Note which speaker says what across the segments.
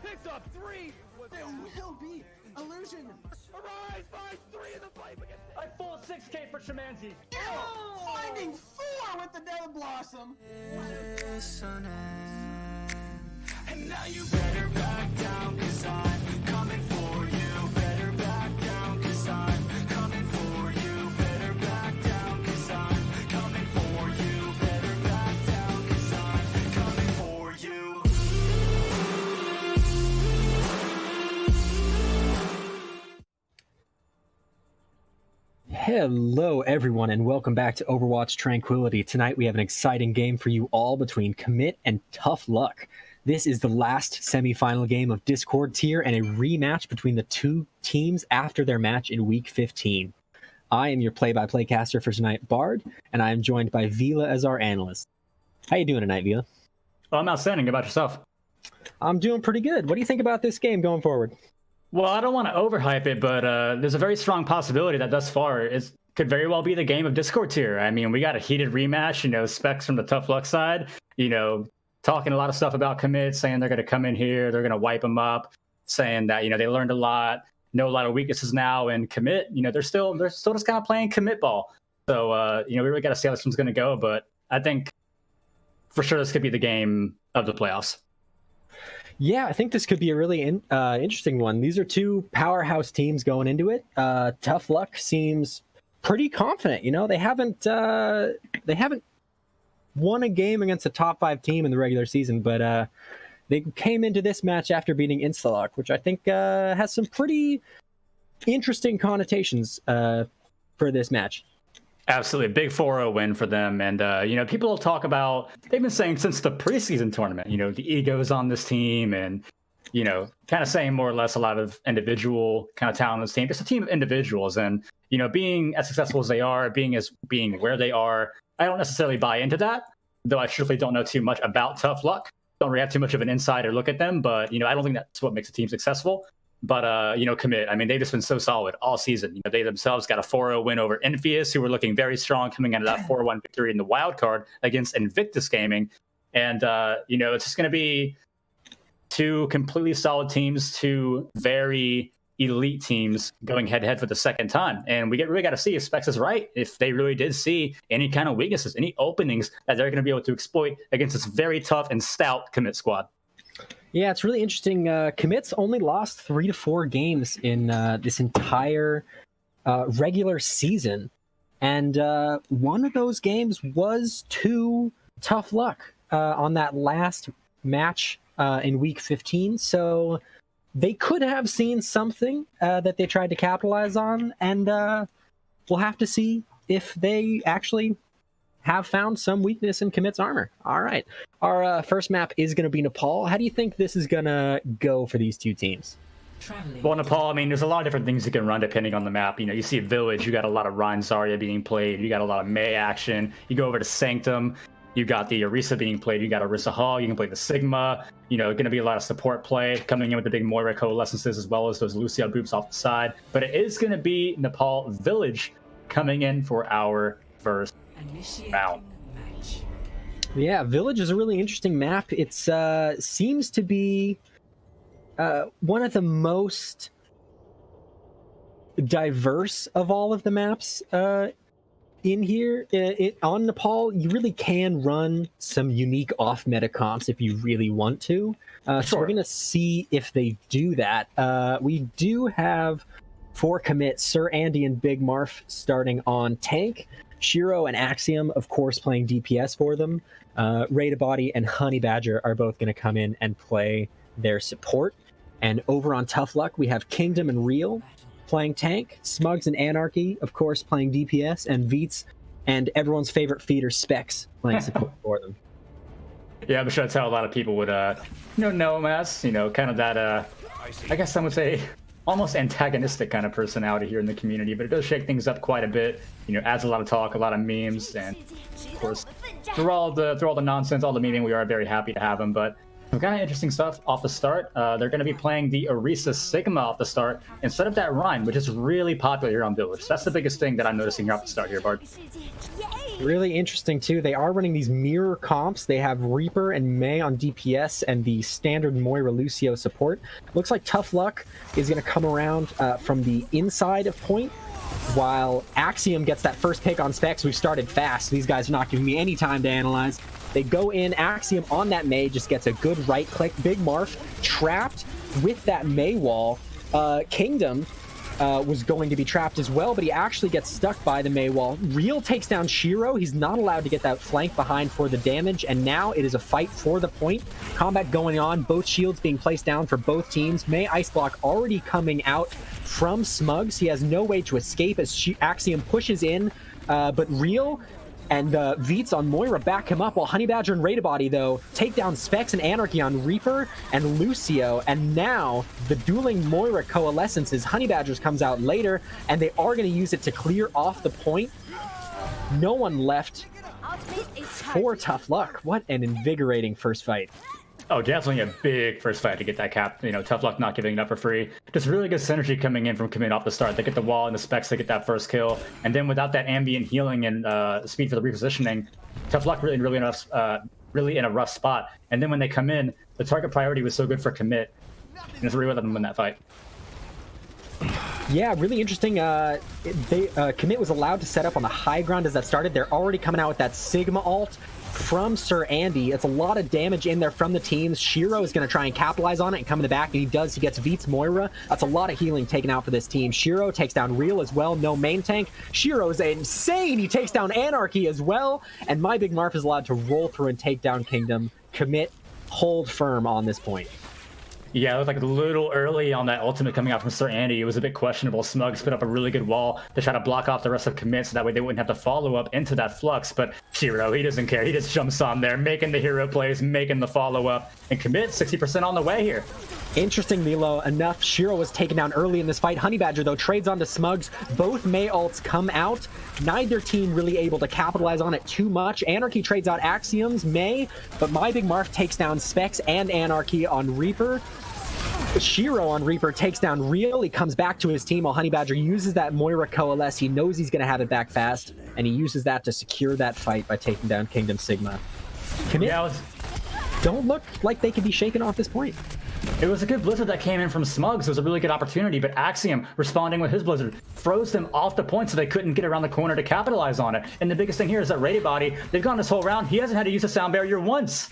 Speaker 1: Six up, three.
Speaker 2: There will be illusion.
Speaker 1: Arise, find three in the flame against
Speaker 3: I full 6K for Shamanzi.
Speaker 2: Finding 4 with the Devil Blossom.
Speaker 4: And now you better back down, cause I'm coming for you. Better back down, cause I'm coming for you. Better back down, cause I'm coming for you. Better back down, cause I'm coming for you.
Speaker 5: Hello everyone and welcome back to Overwatch Tranquility. Tonight we have an exciting game for you all between Kommit and Tough Luck. This is the last semi-final game of Discord tier and a rematch between the two teams after their match in week 15. I am your play-by-play caster for tonight, Bard, and I am joined by Vela as our analyst. How you doing tonight, Vela?
Speaker 3: Well, I'm outstanding. About yourself?
Speaker 5: I'm doing pretty good. What do you think about this game going forward?
Speaker 3: Well, I don't want to overhype it, but there's a very strong possibility that thus far it could very well be the game of Discord tier. I mean, we got a heated rematch, Specs from the Tough Luck side, talking a lot of stuff about Kommit, saying they're going to come in here, they're going to wipe them up, saying that, they learned a lot, know a lot of weaknesses now, and Kommit, they're still just kind of playing Kommit ball. So, we really got to see how this one's going to go, but I think for sure this could be the game of the playoffs.
Speaker 5: Yeah, I think this could be a really interesting one. These are two powerhouse teams going into it. Tough Luck seems pretty confident. They haven't won a game against a top 5 team in the regular season, but they came into this match after beating Instalock, which I think has some pretty interesting connotations for this match.
Speaker 3: Absolutely. A big 4-0 win for them. And, people talk about, they've been saying since the preseason tournament, the egos on this team and, kind of saying more or less a lot of individual kind of talent on this team. It's a team of individuals. And, being as successful as they are, being where they are, I don't necessarily buy into that, though I truthfully don't know too much about Tough Luck. Don't really have too much of an insider look at them. But, I don't think that's what makes a team successful. But, Kommit, I mean, they've just been so solid all season. They themselves got a 4-0 win over Envious, who were looking very strong coming out of that 4-1 victory in the wild card against Invictus Gaming. And, it's just going to be two completely solid teams, two very elite teams going head-to-head for the second time. And we really got to see if Specs is right, if they really did see any kind of weaknesses, any openings that they're going to be able to exploit against this very tough and stout Kommit squad.
Speaker 5: Yeah, it's really interesting. Kommit's only lost 3 to 4 games in this entire regular season. And one of those games was to Tough Luck on that last match in week 15. So they could have seen something that they tried to capitalize on. And we'll have to see if they actually have found some weakness in Kommit's armor. All right. Our first map is going to be Nepal. How do you think this is going to go for these two teams?
Speaker 3: Well, Nepal, I mean, there's a lot of different things you can run depending on the map. You see a Village, you got a lot of Ryan Zarya being played, you got a lot of Mei action. You go over to Sanctum, you got the Orisa being played, you got Orisa Hall, you can play the Sigma. Going to be a lot of support play coming in with the big Moira coalescences as well as those Lucio boops off the side. But it is going to be Nepal Village coming in for our first round.
Speaker 5: Yeah, Village is a really interesting map. It seems to be one of the most diverse of all of the maps in here. On Nepal, you really can run some unique off-meta comps if you really want to. So we're going to see if they do that. We do have, for Kommit, Sir Andy and Big Marf starting on tank. Shiro and Axiom, of course, playing DPS for them. Ray to Body and Honey Badger are both going to come in and play their support. And over on Tough Luck, we have Kingdom and Real playing tank. Smugs and Anarchy, of course, playing DPS. And Veets and everyone's favorite feeder, Specs, playing support for them.
Speaker 3: Yeah, I'm sure that's how a lot of people would know him as. Kind of that, I guess some would say, almost antagonistic kind of personality here in the community, but it does shake things up quite a bit. Adds a lot of talk, a lot of memes, and of course, through all the nonsense, all the memeing, we are very happy to have him. But Some kind of interesting stuff off the start. They're going to be playing the Orisa Sigma off the start instead of that Rhine, which is really popular here on Village. That's the biggest thing that I'm noticing here off the start here, Bard.
Speaker 5: Really interesting too. They are running these mirror comps. They have Reaper and Mei on DPS and the standard Moira Lucio support. Looks like Tough Luck is going to come around from the inside of point, while Axiom gets that first pick on Specs. We've started fast. These guys are not giving me any time to analyze. They go in, Axiom on that Mei, just gets a good right click. Big Marf trapped with that Mei wall. Kingdom was going to be trapped as well, but he actually gets stuck by the Mei wall. Real takes down Shiro. He's not allowed to get that flank behind for the damage, and now it is a fight for the point. Combat going on, both shields being placed down for both teams. Mei Ice Block already coming out from Smugs. He has no way to escape as Axiom pushes in, but Real and Veets on Moira back him up, while Honey Badger and Raidabody, though, take down Specs and Anarchy on Reaper and Lucio. And now the dueling Moira coalescences. Honey Badgers comes out later, and they are going to use it to clear off the point. No one left for Tough Luck. What an invigorating first fight.
Speaker 3: Oh, definitely a big first fight to get that cap. You know, Tough Luck not giving it up for free. Just really good synergy coming in from Kommit off the start. They get the wall and the Specs, they get that first kill. And then without that ambient healing and speed for the repositioning, Tough Luck really in a rough spot. And then when they come in, the target priority was so good for Kommit. And it's really let them win that fight.
Speaker 5: Yeah, really interesting. Kommit was allowed to set up on the high ground as that started. They're already coming out with that Sigma ult from Sir Andy. It's a lot of damage in there from the teams. Shiro is going to try and capitalize on it and come in the back, and he does. He gets Veets Moira. That's a lot of healing taken out for this team. Shiro takes down Real as well. No main tank. Shiro is insane. He takes down Anarchy as well. And My Big Marf is allowed to roll through and take down Kingdom. Kommit hold firm on this point.
Speaker 3: Yeah, it was like a little early on that ultimate coming out from Sir Andy. It was a bit questionable. Smugs put up a really good wall to try to block off the rest of Kommit so that way they wouldn't have to follow up into that flux. But Shiro, he doesn't care. He just jumps on there, making the hero plays, making the follow-up. And Kommit, 60% on the way here.
Speaker 5: Interesting, Milo enough. Shiro was taken down early in this fight. Honey Badger, though, trades onto Smugs. Both Mei ults come out. Neither team really able to capitalize on it too much. Anarchy trades out Axiom's Mei, but My Big Marf takes down Specs and Anarchy on Reaper. Shiro on Reaper takes down Real. He comes back to his team while Honey Badger uses that Moira Coalesce. He knows he's going to have it back fast, and he uses that to secure that fight by taking down Kingdom Sigma. Kommit don't look like they could be shaken off this point.
Speaker 3: It was a good blizzard that came in from Smugs. It was a really good opportunity, but Axiom responding with his blizzard froze them off the point so they couldn't get around the corner to capitalize on it. And the biggest thing here is that Raidabody, they've gone this whole round, he hasn't had to use a sound barrier once.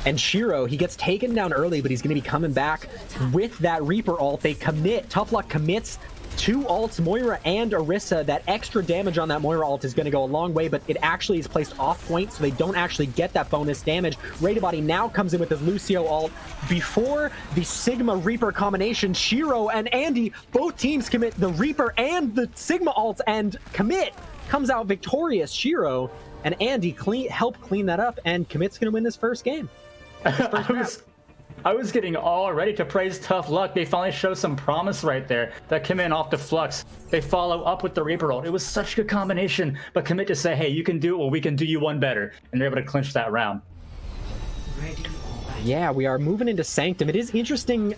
Speaker 5: And Shiro, he gets taken down early, but he's going to be coming back with that Reaper ult. They commit. Tough Luck commits 2 ults, Moira and Orisa. That extra damage on that Moira ult is going to go a long way, but it actually is placed off point, so they don't actually get that bonus damage. Raidabody now comes in with his Lucio ult. Before the Sigma Reaper combination, Shiro and Andy, both teams commit the Reaper and the Sigma ults, and Kommit comes out victorious. Shiro and Andy help clean that up, and Commit's going to win this first game.
Speaker 3: I was getting all ready to praise Tough Luck. They finally show some promise right there. That come in off the flux. They follow up with the Reaper ult. It was such a good combination. But Kommit to say, hey, you can do it, well, we can do you one better. And they're able to clinch that round.
Speaker 5: Yeah, we are moving into Sanctum. It is interesting.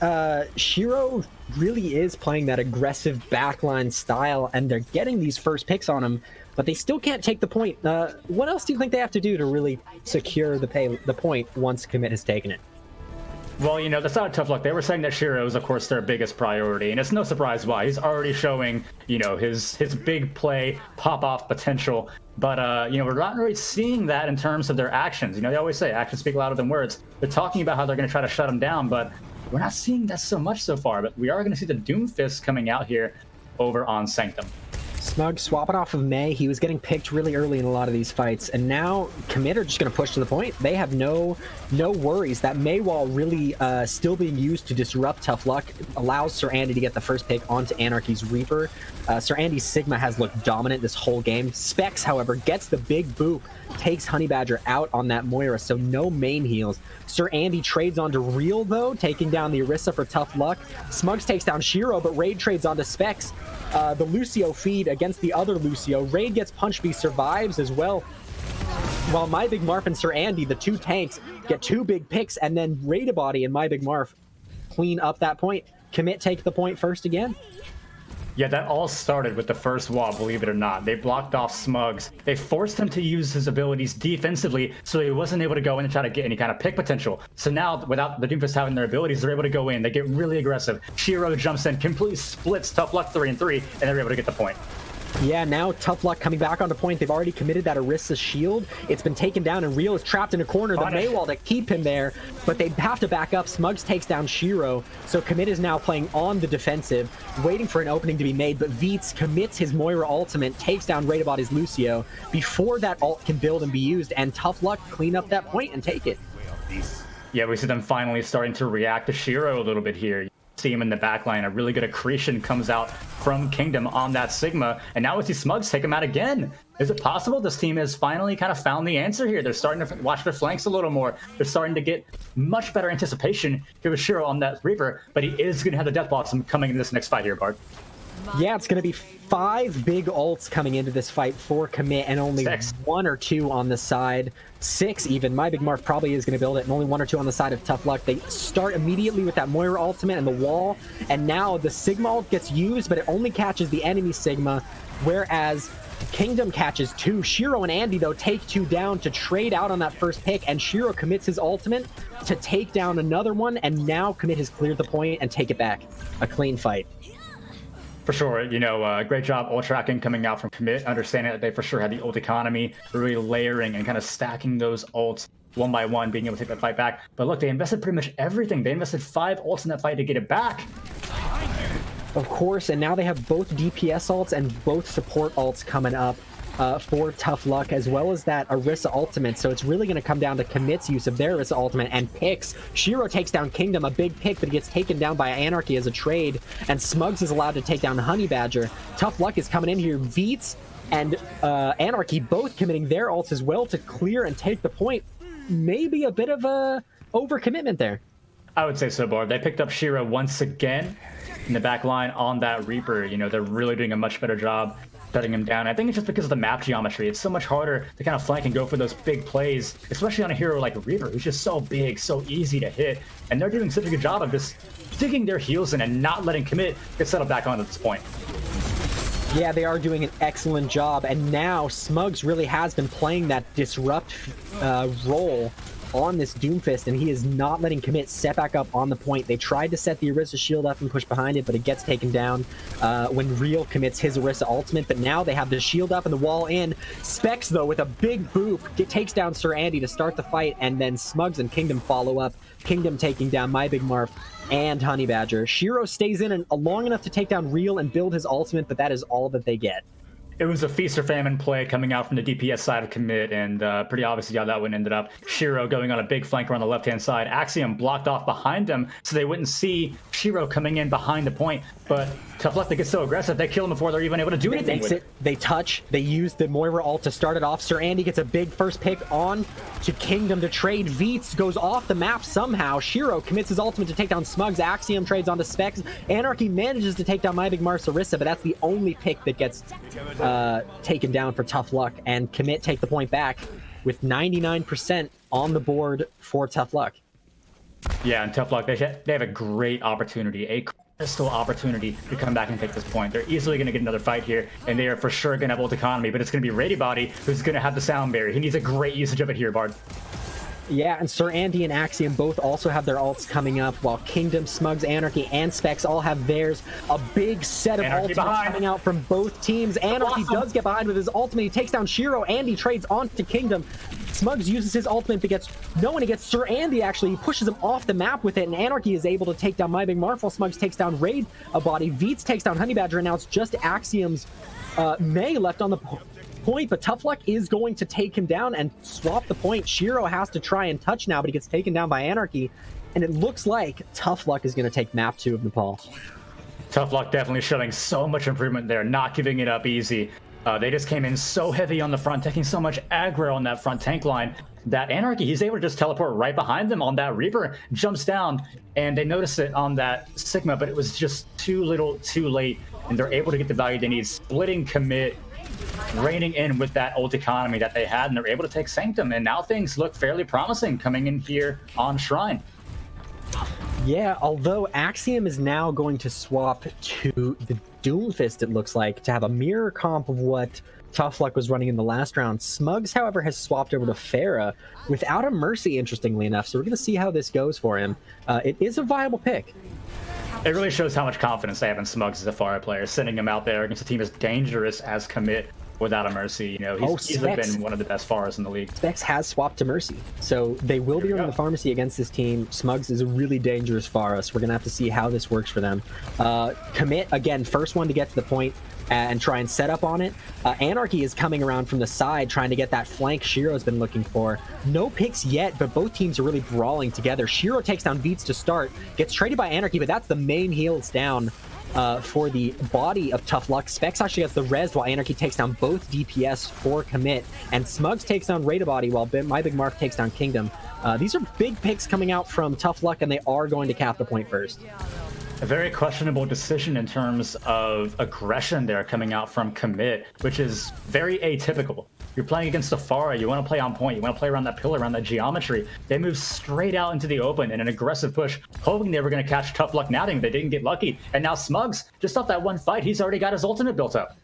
Speaker 5: Shiro really is playing that aggressive backline style, and they're getting these first picks on him, but they still can't take the point. What else do you think they have to do to really secure the point once Kommit has taken it?
Speaker 3: Well, you know, that's not a Tough Luck. They were saying that Shiro is, of course, their biggest priority, and it's no surprise why. He's already showing, you know, his big play pop-off potential. But, you know, we're not really seeing that in terms of their actions. You know, they always say actions speak louder than words. They're talking about how they're going to try to shut him down, but we're not seeing that so much so far. But we are going to see the Doomfist coming out here over on Sanctum.
Speaker 5: Smug swapping off of Mei. He was getting picked really early in a lot of these fights, and now Kommit are just going to push to the point. They have no worries. That Mei wall really still being used to disrupt Tough Luck allows Sir Andy to get the first pick onto Anarchy's Reaper. Sir Andy's Sigma has looked dominant this whole game. Specs, however, gets the big boop, takes Honey Badger out on that Moira, so no main heals. Sir Andy trades onto Real, though, taking down the Orisa for Tough Luck. Smugs takes down Shiro, but Raid trades onto Specs. The Lucio feed against the other Lucio. Raid gets punched, but he survives as well. while My Big Marf and Sir Andy, the two tanks, get 2 big picks, and then Rada Body and My Big Marf clean up that point. Kommit take the point first again.
Speaker 3: Yeah, that all started with the first wall, believe it or not. They blocked off Smugs. They forced him to use his abilities defensively, so he wasn't able to go in and try to get any kind of pick potential. So now, without the Doomfist having their abilities, they're able to go in. They get really aggressive. Shiro jumps in, completely splits Tough Luck 3 and 3, and they're able to get the point.
Speaker 5: Yeah, now Tough Luck coming back onto point. They've already committed that Orisa shield. It's been taken down, and Real is trapped in a corner. The Maywall to keep him there, but they have to back up. Smugs takes down Shiro, so Kommit is now playing on the defensive, waiting for an opening to be made, but Veets commits his Moira ultimate, takes down Rada Body's Lucio before that ult can build and be used, and Tough Luck clean up that point and take it.
Speaker 3: Yeah, we see them finally starting to react to Shiro a little bit here. See him in the backline. A really good accretion comes out from Kingdom on that Sigma, and now we see Smugs take him out again. Is it possible this team has finally kind of found the answer here? They're starting to watch their flanks a little more. They're starting to get much better anticipation here with Shiro on that Reaper, but he is going to have the Death Blossom coming in this next fight here, Bart.
Speaker 5: Yeah, it's going to be 5 big ults coming into this fight for Kommit, and only
Speaker 3: 6.
Speaker 5: 1 or 2 on the side. 6 even. My Big Marf probably is going to build it, and only 1 or 2 on the side of Tough Luck. They start immediately with that Moira ultimate and the wall, and now the Sigma ult gets used, but it only catches the enemy Sigma, whereas Kingdom catches 2. Shiro and Andy, though, take 2 down to trade out on that first pick, and Shiro commits his ultimate to take down another one, and now Kommit has cleared the point and take it back. A clean fight.
Speaker 3: For sure, great job ult tracking coming out from Kommit, understanding that they for sure had the ult economy, really layering and kind of stacking those ults one by one, being able to take that fight back. But look, they invested pretty much everything. They invested 5 ults in that fight to get it back.
Speaker 5: Of course, and now they have both DPS ults and both support ults coming up for Tough Luck, as well as that Orisa ultimate. So it's really going to come down to Kommit's use of their Orisa ultimate and picks. Shiro takes down Kingdom, a big pick, but he gets taken down by Anarchy as a trade, and Smugs is allowed to take down Honey Badger. Tough Luck is coming in here. Veets and Anarchy both committing their ults as well to clear and take the point. Maybe a bit of a overcommitment there.
Speaker 3: I would say so, Bard. They picked up Shiro once again in the back line on that Reaper. They're really doing a much better job shutting him down. I think it's just because of the map geometry. It's so much harder to kind of flank and go for those big plays, especially on a hero like Reaper, who's just so big, so easy to hit. And they're doing such a good job of just digging their heels in and not letting Kommit get settled back on at this point.
Speaker 5: Yeah, they are doing an excellent job, and now Smugs really has been playing that disrupt role on this Doomfist, and he is not letting Kommit set back up on the point. They tried to set the Orisa shield up and push behind it, but it gets taken down when Real commits his Orisa ultimate. But now they have the shield up and the wall in. Specs, though, with a big boop, takes down Sir Andy to start the fight, and then Smugs and Kingdom follow up. Kingdom taking down My Big Marf and Honey Badger. Shiro stays in and long enough to take down Real and build his ultimate, but that is all that they get.
Speaker 3: It was a feast or famine play coming out from the DPS side of Kommit, and pretty obviously how that one ended up. Shiro going on a big flanker on the left-hand side. Axiom blocked off behind them, so they wouldn't see Shiro coming in behind the point. But Tough Luck, they get so aggressive, they kill him before they're even able to do anything with it.
Speaker 5: They touch, they use the Moira ult to start it off. Sir Andy gets a big first pick on to Kingdom to trade. Veets goes off the map somehow. Shiro commits his ultimate to take down Smugs. Axiom trades onto Specs. Anarchy manages to take down My Big Marf Orisa, but that's the only pick that gets taken down for Tough Luck, and Kommit take the point back with 99% on the board for Tough Luck.
Speaker 3: Yeah, and Tough Luck, they have a great opportunity, a crystal opportunity to come back and take this point. They're easily going to get another fight here, and they are for sure going to have ult economy, but it's going to be Rady Body who's going to have the sound barrier. He needs a great usage of it here, Bard.
Speaker 5: Yeah, and Sir Andy and Axiom both also have their ults coming up, while Kingdom, Smugs, Anarchy, and Specs all have theirs. A big set of ultimates coming out from both teams. Anarchy does get behind with his ultimate. He takes down Shiro. Andy trades onto Kingdom. Smugs uses his ultimate, but gets no one. He gets Sir Andy, actually. He pushes him off the map with it, and Anarchy is able to take down My Big Marf. Smugs takes down Raid a body. Veets takes down Honey Badger, and now it's just Axiom's May left on the point, but Tough Luck is going to take him down and swap the point. Shiro has to try and touch now, but he gets taken down by Anarchy, and it looks like Tough Luck is going to take map 2 of Nepal.
Speaker 3: Tough Luck definitely showing so much improvement there, not giving it up easy. They just came in so heavy on the front, taking so much aggro on that front tank line that Anarchy, he's able to just teleport right behind them on that Reaper, jumps down, and they notice it on that Sigma, but it was just too little, too late, and they're able to get the value they need, splitting Kommit reining in with that ult economy that they had, and they're able to take Sanctum, and now things look fairly promising coming in here on Shrine.
Speaker 5: Yeah, although Axiom is now going to swap to the Doomfist, it looks like, to have a mirror comp of what Tough Luck was running in the last round. Smugs, however, has swapped over to Pharah without a Mercy, interestingly enough, so we're going to see how this goes for him. It is a viable pick.
Speaker 3: It really shows how much confidence they have in Smugs as a Pharah player, sending him out there against a team as dangerous as Kommit without a Mercy. You know, he's easily been one of the best Pharahs in the league.
Speaker 5: Specs has swapped to Mercy, so they will be running the Pharmacy against this team. Smugs is a really dangerous Pharah, so we're going to have to see how this works for them. Kommit, again, first one to get to the point and try and set up on it. Anarchy is coming around from the side, trying to get that flank Shiro's been looking for. No picks yet, but both teams are really brawling together. Shiro takes down Beats to start, gets traded by Anarchy, but that's the main heals down for the body of Tough Luck. Specs actually gets the res while Anarchy takes down both DPS for Kommit, and Smugs takes down Rada Body while My Big Mark takes down Kingdom. These are big picks coming out from Tough Luck, and they are going to cap the point first.
Speaker 3: A very questionable decision in terms of aggression there coming out from Kommit, which is very atypical. You're playing against a Pharah, you want to play on point, you want to play around that pillar, around that geometry. They move straight out into the open in an aggressive push, hoping they were going to catch Tough Luck napping. They didn't get lucky, and now Smugs, just off that one fight, he's already got his ultimate built up.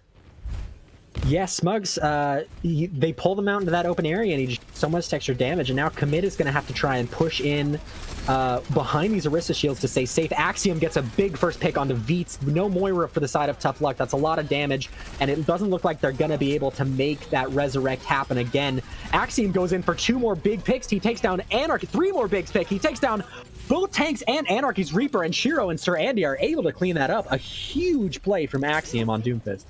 Speaker 5: Yeah, Smugs, they pull them out into that open area, and he just so much extra damage, and now Kommit is going to have to try and push in behind these Orisa shields to stay safe. Axiom gets a big first pick onto Veets. No Moira for the side of Tough Luck. That's a lot of damage, and it doesn't look like they're going to be able to make that resurrect happen again. Axiom goes in for 2 more big picks. He takes down Anarchy. 3 more big picks. He takes down both tanks and Anarchy's Reaper, and Shiro and Sir Andy are able to clean that up. A huge play from Axiom on Doomfist.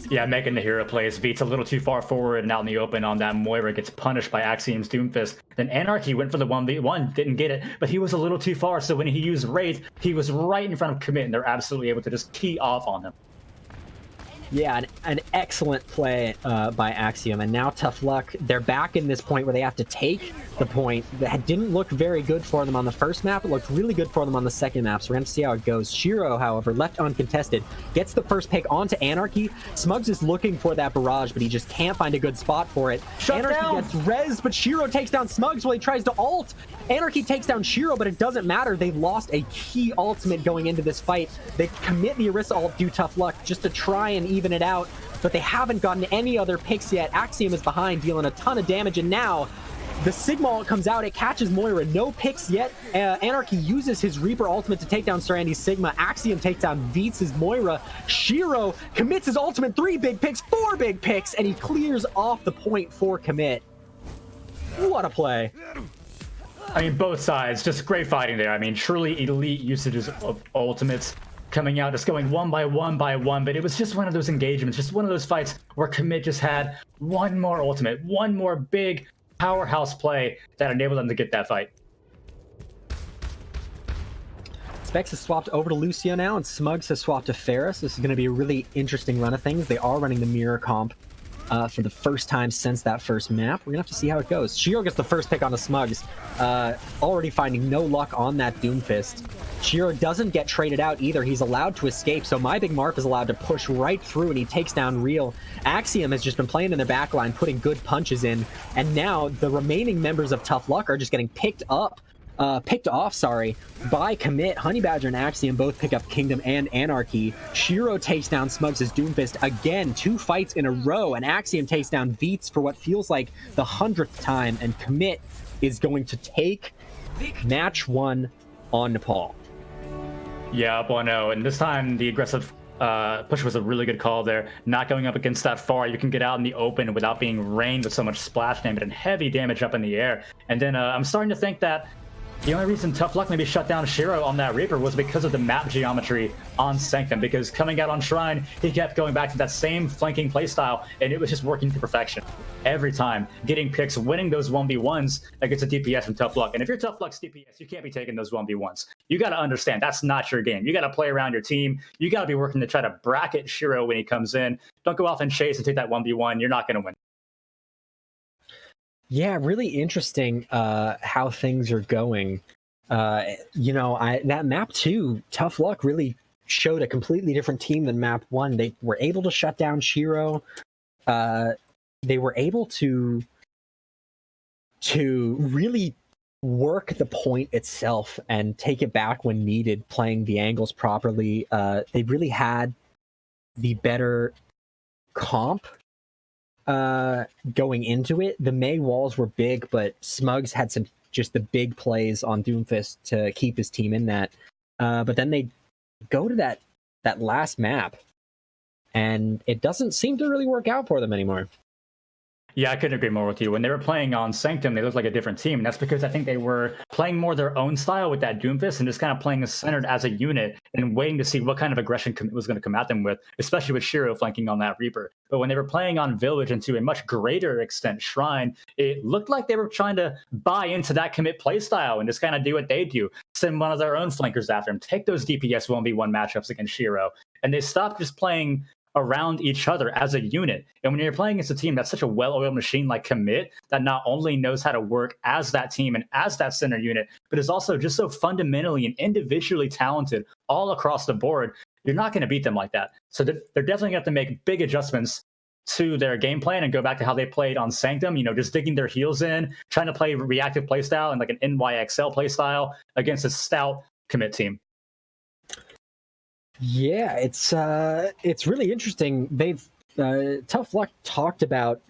Speaker 3: Yeah, making the hero plays. Veets a little too far forward and out in the open on that Moira, gets punished by Axiom's Doomfist. Then Anarchy went for the 1v1, didn't get it, but he was a little too far, so when he used Wraith, he was right in front of Kommit, and they're absolutely able to just key off on him.
Speaker 5: Yeah, an excellent play by Axiom, and now Tough Luck, they're back in this point where they have to take the point. That didn't look very good for them on the first map. It looked really good for them on the second map, so we're going to see how it goes. Shiro, however, left uncontested, gets the first pick onto Anarchy. Smugs is looking for that barrage, but he just can't find a good spot for it. Anarchy gets res, but Shiro takes down Smugs while he tries to ult. Anarchy takes down Shiro, but it doesn't matter. They lost a key ultimate going into this fight. They commit the Orisa ult, do Tough Luck, just to try and even it out, but they haven't gotten any other picks yet. Axiom is behind, dealing a ton of damage, and now the Sigma ult comes out. It catches Moira. No picks yet. Anarchy uses his Reaper ultimate to take down Sir Andy's Sigma. Axiom takes down Veets' Moira. Shiro commits his ultimate. 3 big picks, 4 big picks, and he clears off the point for Kommit. What a play.
Speaker 3: I mean, both sides, just great fighting there. I mean, truly elite usages of ultimates coming out, just going one by one, but it was just one of those engagements, just one of those fights where Kommit just had one more ultimate, one more big powerhouse play that enabled them to get that fight.
Speaker 5: Specs has swapped over to Lucio now, and Smugs has swapped to Ferris. This is going to be a really interesting run of things. They are running the mirror comp for the first time since that first map. We're going to have to see how it goes. Shiro gets the first pick on the Smugs, already finding no luck on that Doomfist. Shiro doesn't get traded out either. He's allowed to escape, so My Big Mark is allowed to push right through, and he takes down Real. Axiom has just been playing in their backline, putting good punches in, and now the remaining members of Tough Luck are just getting picked off, by Kommit. Honey Badger and Axiom both pick up Kingdom and Anarchy. Shiro takes down Smugs' Doomfist again, 2 fights in a row, and Axiom takes down Veets for what feels like the 100th time, and Kommit is going to take match 1 on Nepal.
Speaker 3: Yeah, up 1-0, and this time the aggressive push was a really good call there. Not going up against that far, you can get out in the open without being rained with so much splash damage and heavy damage up in the air. And then I'm starting to think that the only reason Tough Luck maybe shut down Shiro on that Reaper was because of the map geometry on Sanctum, because coming out on Shrine, he kept going back to that same flanking playstyle, and it was just working to perfection. Every time, getting picks, winning those 1v1s against a DPS from Tough Luck. And if you're Tough Luck's DPS, you can't be taking those 1v1s. You got to understand, that's not your game. You got to play around your team. You got to be working to try to bracket Shiro when he comes in. Don't go off and chase and take that 1v1. You're not going to win.
Speaker 5: Yeah, really interesting how things are going. That map 2, Tough Luck really showed a completely different team than map 1. They were able to shut down Shiro. they were able to really work the point itself and take it back when needed, playing the angles properly. They really had the better comp going into it. The May walls were big, but Smugs had some just the big plays on Doomfist to keep his team in that. But then they go to that last map, and it doesn't seem to really work out for them anymore.
Speaker 3: Yeah, I couldn't agree more with you. When they were playing on Sanctum, they looked like a different team. And that's because I think they were playing more their own style with that Doomfist and just kind of playing centered as a unit and waiting to see what kind of aggression was going to come at them with, especially with Shiro flanking on that Reaper. But when they were playing on Village and to a much greater extent Shrine, it looked like they were trying to buy into that Kommit playstyle and just kind of do what they do. Send one of their own flankers after him, take those DPS 1v1 matchups against Shiro. And they stopped just playing around each other as a unit. And when you're playing against a team that's such a well-oiled machine like Kommit, that not only knows how to work as that team and as that center unit, but is also just so fundamentally and individually talented all across the board, you're not going to beat them like that. So they're definitely going to have to make big adjustments to their game plan and go back to how they played on Sanctum, just digging their heels in, trying to play reactive playstyle and like an NYXL playstyle against a stout Kommit team.
Speaker 5: Yeah, it's really interesting. They've Tough Luck talked about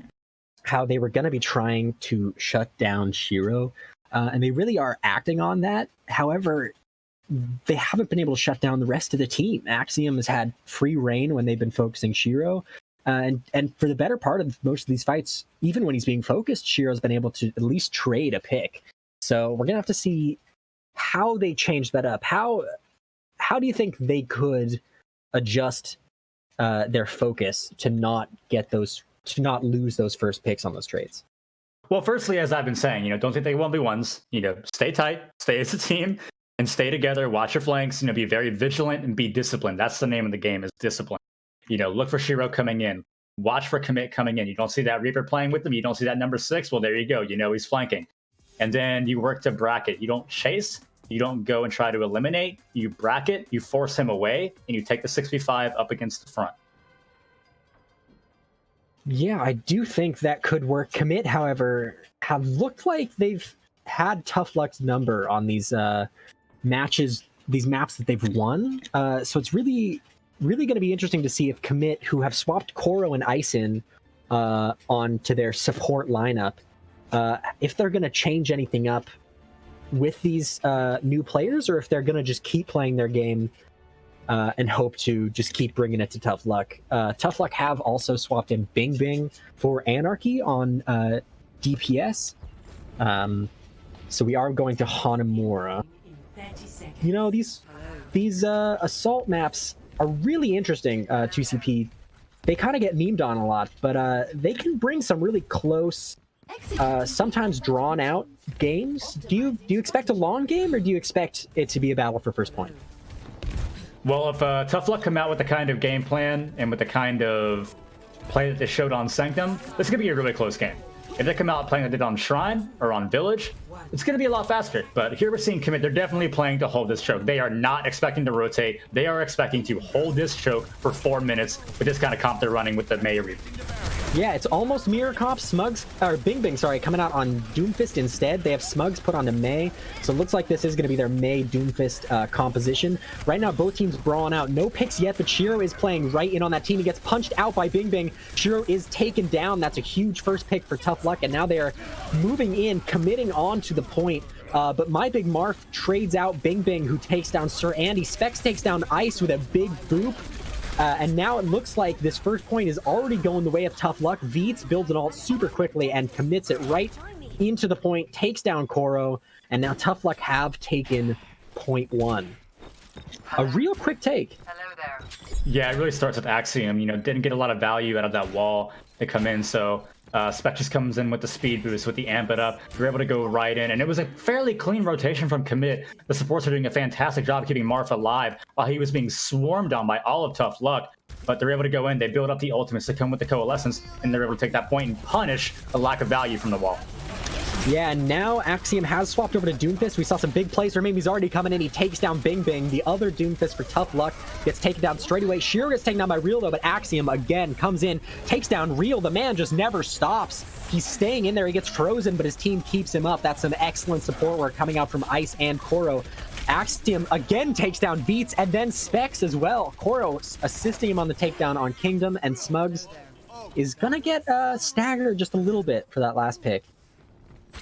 Speaker 5: how they were going to be trying to shut down Shiro, and they really are acting on that. However, they haven't been able to shut down the rest of the team. Axiom has had free reign when they've been focusing Shiro, and for the better part of most of these fights, even when he's being focused, Shiro's been able to at least trade a pick. So we're going to have to see how they change that up. How do you think they could adjust their focus to not lose those first picks on those trades?
Speaker 3: Well, firstly, as I've been saying, don't think they 1v1s. Stay tight, stay as a team, and stay together. Watch your flanks. Be very vigilant and be disciplined. That's the name of the game, is discipline. Look for Shiro coming in. Watch for Kommit coming in. You don't see that Reaper playing with them. You don't see that number 6. Well, there you go. He's flanking. And then you work to bracket. You don't chase. You don't go and try to eliminate. You bracket, you force him away, and you take the 6v5 up against the front.
Speaker 5: Yeah, I do think that could work. Kommit, however, have looked like they've had Tough Luck's number on these matches, these maps that they've won. So it's really going to be interesting to see if Kommit, who have swapped Koro and Ison onto their support lineup, if they're going to change anything up with these new players, or if they're going to just keep playing their game and hope to just keep bringing it to Tough Luck. Tough Luck have also swapped in Bing Bing for Anarchy on DPS. So we are going to Hanamura. These assault maps are really interesting, 2CP. They kind of get memed on a lot, but they can bring some really close, sometimes drawn out games. Do you expect a long game, or do you expect it to be a battle for first point?
Speaker 3: Well, if Tough Luck come out with the kind of game plan and with the kind of play that they showed on Sanctum, this is going to be a really close game. If they come out playing like they did on Shrine or on Village, it's going to be a lot faster. But here we're seeing Kommit. They're definitely playing to hold this choke. They are not expecting to rotate. They are expecting to hold this choke for 4 minutes with this kind of comp they're running with the May Reaper.
Speaker 5: Yeah, it's almost mirror comp. Bing Bing, coming out on Doomfist instead. They have Smugs put on the May, so it looks like this is going to be their May Doomfist composition. Right now, both teams brawling out. No picks yet, but Shiro is playing right in on that team. He gets punched out by Bing Bing. Shiro is taken down. That's a huge first pick for Tough Luck, and now they are moving in, committing on to the point. But My Big Marf trades out Bing Bing, who takes down Sir Andy. Specs takes down Ice with a big boop. And now it looks like this first point is already going the way of Tough Luck. Veets builds an ult super quickly and commits it right into the point, takes down Koro, and now Tough Luck have taken point 1. A real quick take.
Speaker 6: Hello there.
Speaker 3: Yeah, it really starts with Axiom. Didn't get a lot of value out of that wall to come in, so Spec just comes in with the speed boost, with the amp it up. You're able to go right in, and it was a fairly clean rotation from Kommit. The supports are doing a fantastic job keeping Marf alive while he was being swarmed on by all of Tough Luck. But they're able to go in, they build up the ultimates to come with the Coalescence, and they're able to take that point and punish the lack of value from the wall.
Speaker 5: Yeah, and now Axiom has swapped over to Doomfist. We saw some big plays from him. He's already coming in. He takes down Bing Bing. The other Doomfist for Tough Luck gets taken down straight away. Shiro gets taken down by Real, though, but Axiom, again, comes in, takes down Real. The man just never stops. He's staying in there. He gets frozen, but his team keeps him up. That's some excellent support work coming out from Ice and Koro. Axiom again takes down Beats, and then Specs as well. Koro assisting him on the takedown on Kingdom, and Smugs is going to get staggered just a little bit for that last pick.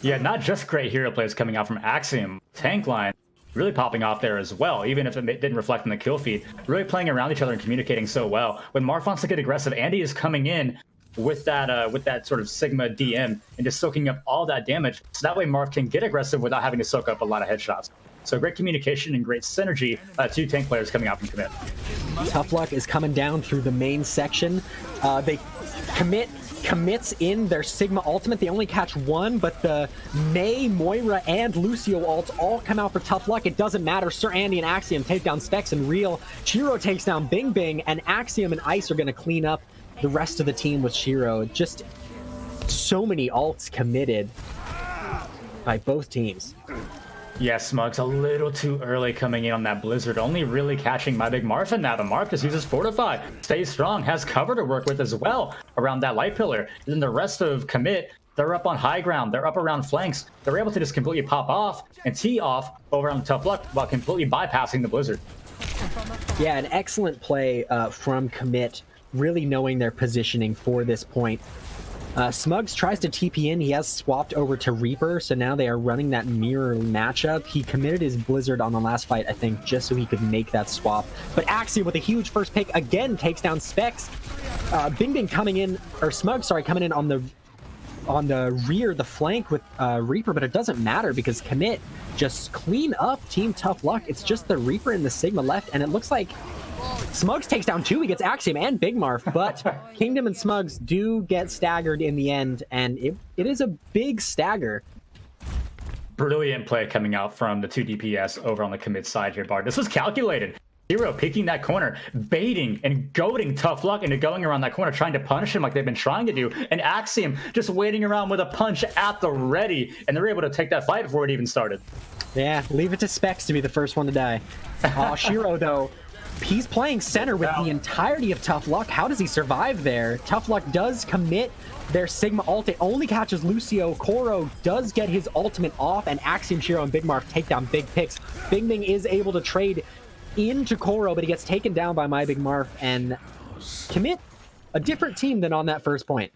Speaker 3: Yeah, not just great hero plays coming out from Axiom. Tank line really popping off there as well, even if it didn't reflect in the kill feed. Really playing around each other and communicating so well. When Marth wants to get aggressive, Andy is coming in with that sort of Sigma DM and just soaking up all that damage. So that way Marth can get aggressive without having to soak up a lot of headshots. So great communication and great synergy. Two tank players coming out from Kommit.
Speaker 5: Tough Luck is coming down through the main section. They commits in their Sigma ultimate. They only catch one, but the Mei, Moira, and Lucio ults all come out for Tough Luck. It doesn't matter. Sir Andy and Axiom take down Specs and Real. Shiro takes down Bing Bing, and Axiom and Ice are going to clean up the rest of the team with Shiro. Just so many ults committed by both teams.
Speaker 3: Yeah, Smug's a little too early coming in on that Blizzard, only really catching My Big Marth in that, but Marth just uses Fortify, stays strong, has cover to work with as well around that light pillar. And then the rest of Kommit, they're up on high ground, they're up around flanks, they're able to just completely pop off and tee off over on Tough Luck while completely bypassing the Blizzard.
Speaker 5: Yeah, an excellent play from Kommit, really knowing their positioning for this point. Smugs tries to TP in. He has swapped over to Reaper, so now they are running that mirror matchup. He committed his Blizzard on the last fight, I think, just so he could make that swap. But Axiom with a huge first pick again takes down Specs. Bing Bing coming in, or Smug, sorry, coming in on the rear, the flank with Reaper, but it doesn't matter because Kommit just clean up Team Tough Luck. It's just the Reaper and the Sigma left, and it looks like Smugs takes down two. He gets Axiom and Big Marth, but Kingdom and Smugs do get staggered in the end, and it is a big stagger.
Speaker 3: Brilliant play coming out from the two DPS over on the Kommit side here, Bard. This was calculated. Hero peeking that corner, baiting and goading Tough Luck into going around that corner, trying to punish him like they've been trying to do, and Axiom just waiting around with a punch at the ready, and they're able to take that fight before it even started.
Speaker 5: Yeah, leave it to Specs to be the first one to die. Shiro, though, he's playing center with the entirety of Tough Luck. How does he survive there? Tough Luck does commit their Sigma ult. It only catches Lucio. Koro does get his ultimate off, and Axiom, Shiro, and Big Marth take down big picks. Bing Bing is able to trade into Koro, but he gets taken down by My Big Marth, and Kommit a different team than on that first point.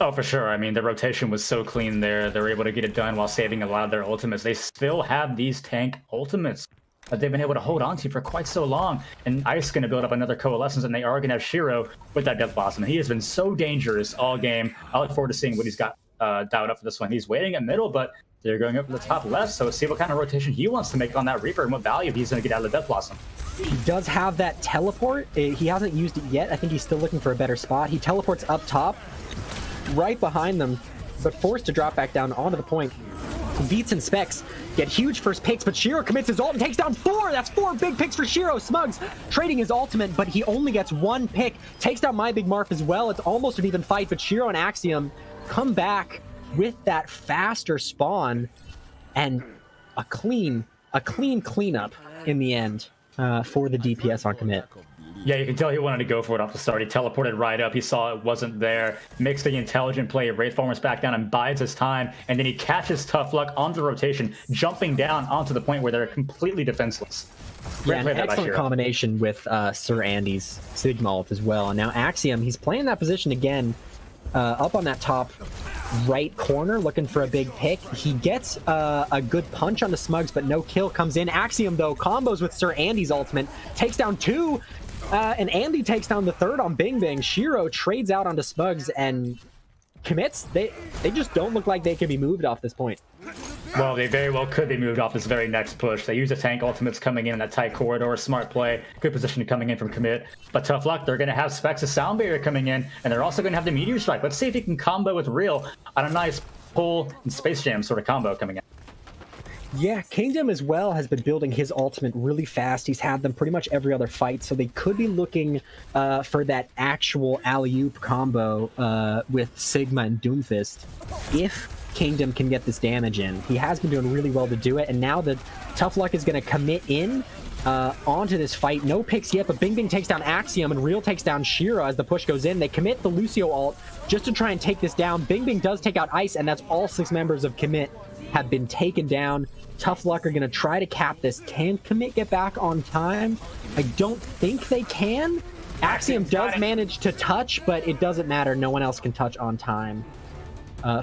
Speaker 3: Oh, for sure. I mean, the rotation was so clean there. They're able to get it done while saving a lot of their ultimates. They still have these tank ultimates that they've been able to hold on to for quite so long. And Ice going to build up another coalescence, and they are going to have Shiro with that Death Blossom. He has been so dangerous all game. I look forward to seeing what he's got dialed up for this one. He's waiting at middle, but they're going up to the top left, so see what kind of rotation he wants to make on that Reaper and what value he's going to get out of the Death Blossom.
Speaker 5: He does have that teleport. He hasn't used it yet. I think he's still looking for a better spot. He teleports up top, right behind them, but forced to drop back down onto the point. Beats and Specs get huge first picks, but Shiro commits his ult and takes down 4. That's 4 big picks for Shiro. Smugs trading his ultimate, but he only gets 1 pick. Takes down My Big Marth as well. It's almost an even fight, but Shiro and Axiom come back with that faster spawn and a clean cleanup in the end for the DPS on Kommit.
Speaker 3: Yeah, you can tell he wanted to go for it off the start. He teleported right up. He saw it wasn't there. Makes the intelligent play. Wraith Farmers back down and bides his time. And then he catches Tough Luck onto the rotation, jumping down onto the point where they're completely defenseless.
Speaker 5: Yeah, an excellent combination with Sir Andy's Sigma ult as well. And now Axiom, he's playing that position again, up on that top right corner, looking for a big pick. He gets a good punch onto Smugs, but no kill comes in. Axiom, though, combos with Sir Andy's ultimate, takes down 2, and Andy takes down the 3rd on Bing Bing. Shiro trades out onto Smugs and commits. They just don't look like they can be moved off this point.
Speaker 3: Well, they very well could be moved off this very next push. They use the tank ultimates coming in that tight corridor. Smart play. Good position coming in from Kommit. But Tough Luck, they're going to have Specs of Sound Barrier coming in, and they're also going to have the Meteor Strike. Let's see if he can combo with Real on a nice pull and Space Jam sort of combo coming in.
Speaker 5: Yeah, Kingdom as well has been building his ultimate really fast. He's had them pretty much every other fight, so they could be looking for that actual alley-oop combo with Sigma and Doomfist. If Kingdom can get this damage in, he has been doing really well to do it, and now that Tough Luck is going to commit in onto this fight. No picks yet, but Bing Bing takes down Axiom, and Real takes down Shiro as the push goes in. They commit the Lucio ult just to try and take this down. Bing Bing does take out Ice, and that's all 6 members of Commit have been taken down. Tough Luck are going to try to cap this. Can Commit get back on time? I don't think they can. Axiom does manage to touch, but it doesn't matter. No one else can touch on time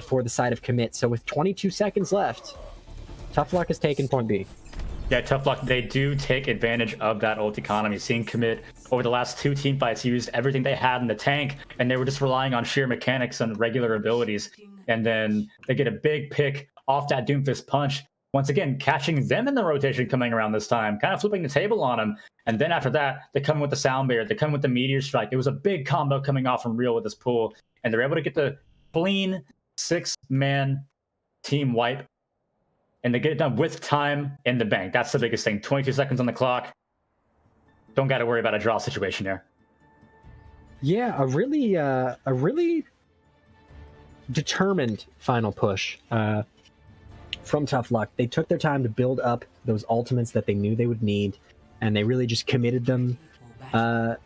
Speaker 5: for the side of Commit. So with 22 seconds left, Tough Luck has taken point B.
Speaker 3: Yeah, Tough Luck, they do take advantage of that ult economy. Seeing Commit over the last 2 team fights used everything they had in the tank, and they were just relying on sheer mechanics and regular abilities. And then they get a big pick off that Doomfist punch. Once again, catching them in the rotation coming around this time, kind of flipping the table on them. And then after that, they come with the Sound Barrier, they come with the Meteor Strike. It was a big combo coming off from Real with this pool, and they're able to get the clean 6-man team wipe, and they get it done with time in the bank. That's the biggest thing. 22 seconds on the clock. Don't got to worry about a draw situation here.
Speaker 5: Yeah, a really determined final push from Tough Luck. They took their time to build up those ultimates that they knew they would need, and they really just committed them. I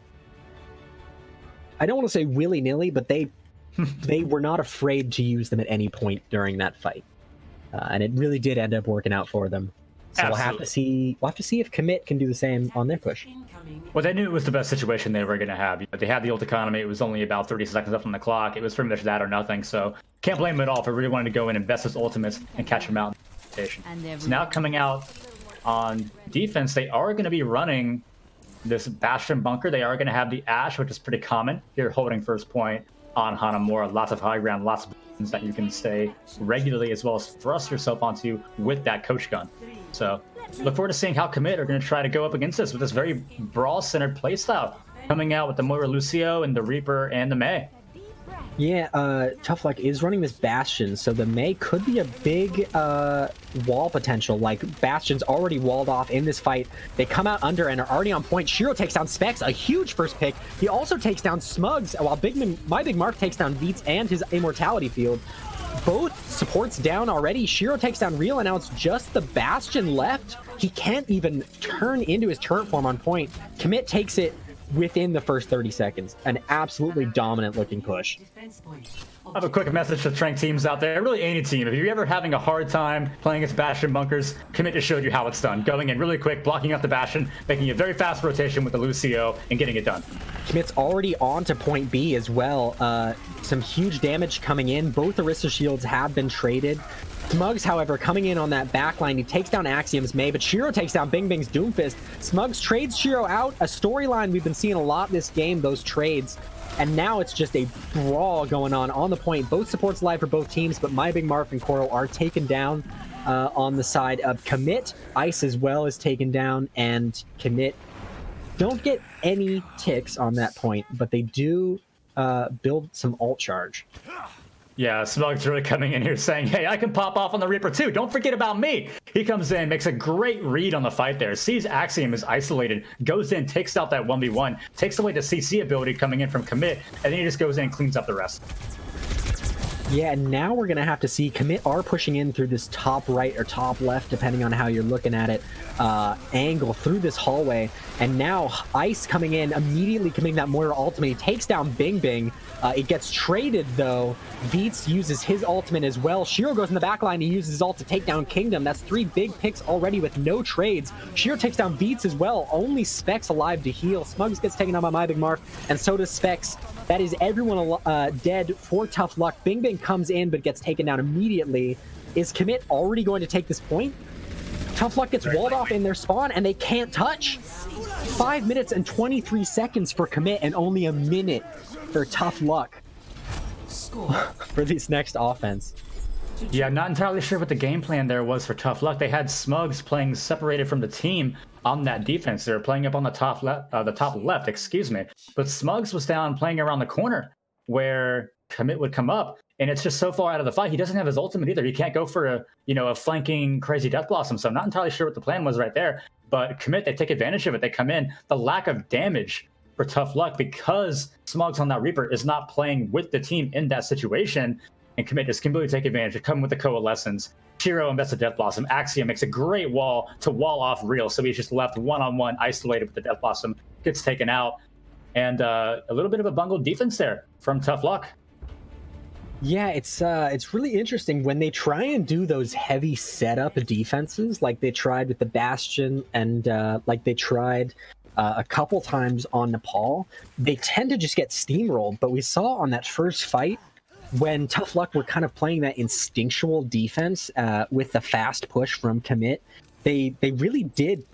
Speaker 5: don't want to say willy-nilly, but they were not afraid to use them at any point during that fight. And it really did end up working out for them. So we'll have to see if Commit can do the same on their push.
Speaker 3: Well, they knew it was the best situation they were going to have. They had the ult economy. It was only about 30 seconds left on the clock. It was pretty much that or nothing. So can't blame them at all for really wanting to go in and invest those ultimates and catch them out in the rotation. So now coming out on defense, they are going to be running this Bastion bunker. They are going to have the Ash, which is pretty common. You're holding first point on Hanamura. Lots of high ground, lots of buttons that you can stay regularly, as well as thrust yourself onto with that coach gun. So look forward to seeing how Commit are going to try to go up against this with this very brawl-centered playstyle, coming out with the Moira Lucio and the Reaper and the Mei.
Speaker 5: Yeah, Tough Luck is running this Bastion, so the Mei could be a big wall potential. Like, Bastion's already walled off in this fight. They come out under and are already on point. Shiro takes down Specs, a huge first pick. He also takes down Smugs, while My Big Mark takes down Veets and his Immortality Field. Both supports down already. Shiro takes down Real, and now it's just the Bastion left. He can't even turn into his turret form on point. Commit takes it within the first 30 seconds. An absolutely dominant looking push.
Speaker 3: I have a quick message to Trank teams out there, really any team. If you're ever having a hard time playing against Bastion bunkers, Commit just showed you how it's done. Going in really quick, blocking out the Bastion, making a very fast rotation with the Lucio, and getting it done.
Speaker 5: Commit's already on to point B as well. Some huge damage coming in. Both Arista shields have been traded. Smugs, however, coming in on that backline. He takes down Axiom's Mei, but Shiro takes down Bing Bing's Doomfist. Smugs trades Shiro out. A storyline we've been seeing a lot this game, those trades. And now it's just a brawl going on the point. Both supports live for both teams, but My Big Marf and Coral are taken down on the side of Commit. Ice as well is taken down, and Commit don't get any ticks on that point, but they do build some ult charge.
Speaker 3: Yeah, Smug's really coming in here saying, hey, I can pop off on the Reaper too. Don't forget about me. He comes in, makes a great read on the fight there, sees Axiom is isolated, goes in, takes out that 1v1, takes away the CC ability coming in from Commit, and then he just goes in and cleans up the rest.
Speaker 5: Yeah, and now we're going to have to see Commit are pushing in through this top right or top left, depending on how you're looking at it, angle through this hallway. And now Ice coming in, immediately committing that Moira ultimate. He takes down Bing Bing. It gets traded, though. Veets uses his ultimate as well. Shiro goes in the backline. He uses his ult to take down Kingdom. That's 3 big picks already with no trades. Shiro takes down Veets as well. Only Specs alive to heal. Smugs gets taken down by My Big Mark, and so does Specs. That is everyone dead for Tough Luck. Bing Bing comes in, but gets taken down immediately. Is Commit already going to take this point? Tough Luck gets walled off in their spawn, and they can't touch. 5 minutes and 23 seconds for Commit, and only a minute for Tough Luck for this next offense.
Speaker 3: Yeah, I'm not entirely sure what the game plan there was for Tough Luck. They had Smugs playing separated from the team on that defense. They were playing up on the top left, excuse me. But Smugs was down playing around the corner where Commit would come up and it's just so far out of the fight. He doesn't have his ultimate either. He can't go for a flanking crazy Death Blossom. So I'm not entirely sure what the plan was right there. But Kommit, they take advantage of it. They come in. The lack of damage for Tough Luck, because Smugs on that Reaper is not playing with the team in that situation, and Kommit just completely take advantage. They come with the Coalescence. Shiro invests a Death Blossom. Axiom makes a great wall to wall off Real, so he's just left one-on-one, isolated with the Death Blossom. Gets taken out. And a little bit of a bungled defense there from Tough Luck.
Speaker 5: Yeah, it's really interesting when they try and do those heavy setup defenses, like they tried with the Bastion and like they tried a couple times on Nepal. They tend to just get steamrolled, but we saw on that first fight when Tough Luck were kind of playing that instinctual defense with the fast push from Kommit, they really did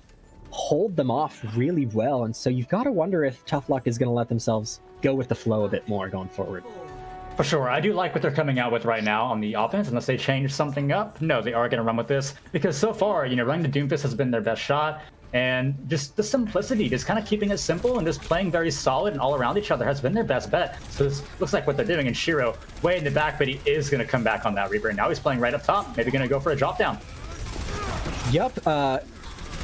Speaker 5: hold them off really well. And so you've got to wonder if Tough Luck is going to let themselves go with the flow a bit more going forward.
Speaker 3: For sure. I do like what they're coming out with right now on the offense, unless they change something up. No, they are going to run with this, because so far, running the Doomfist has been their best shot. And just the simplicity, just kind of keeping it simple and just playing very solid and all around each other has been their best bet. So this looks like what they're doing. And Shiro, way in the back, but he is going to come back on that Reaper. And now he's playing right up top. Maybe going to go for a drop down.
Speaker 5: Yep.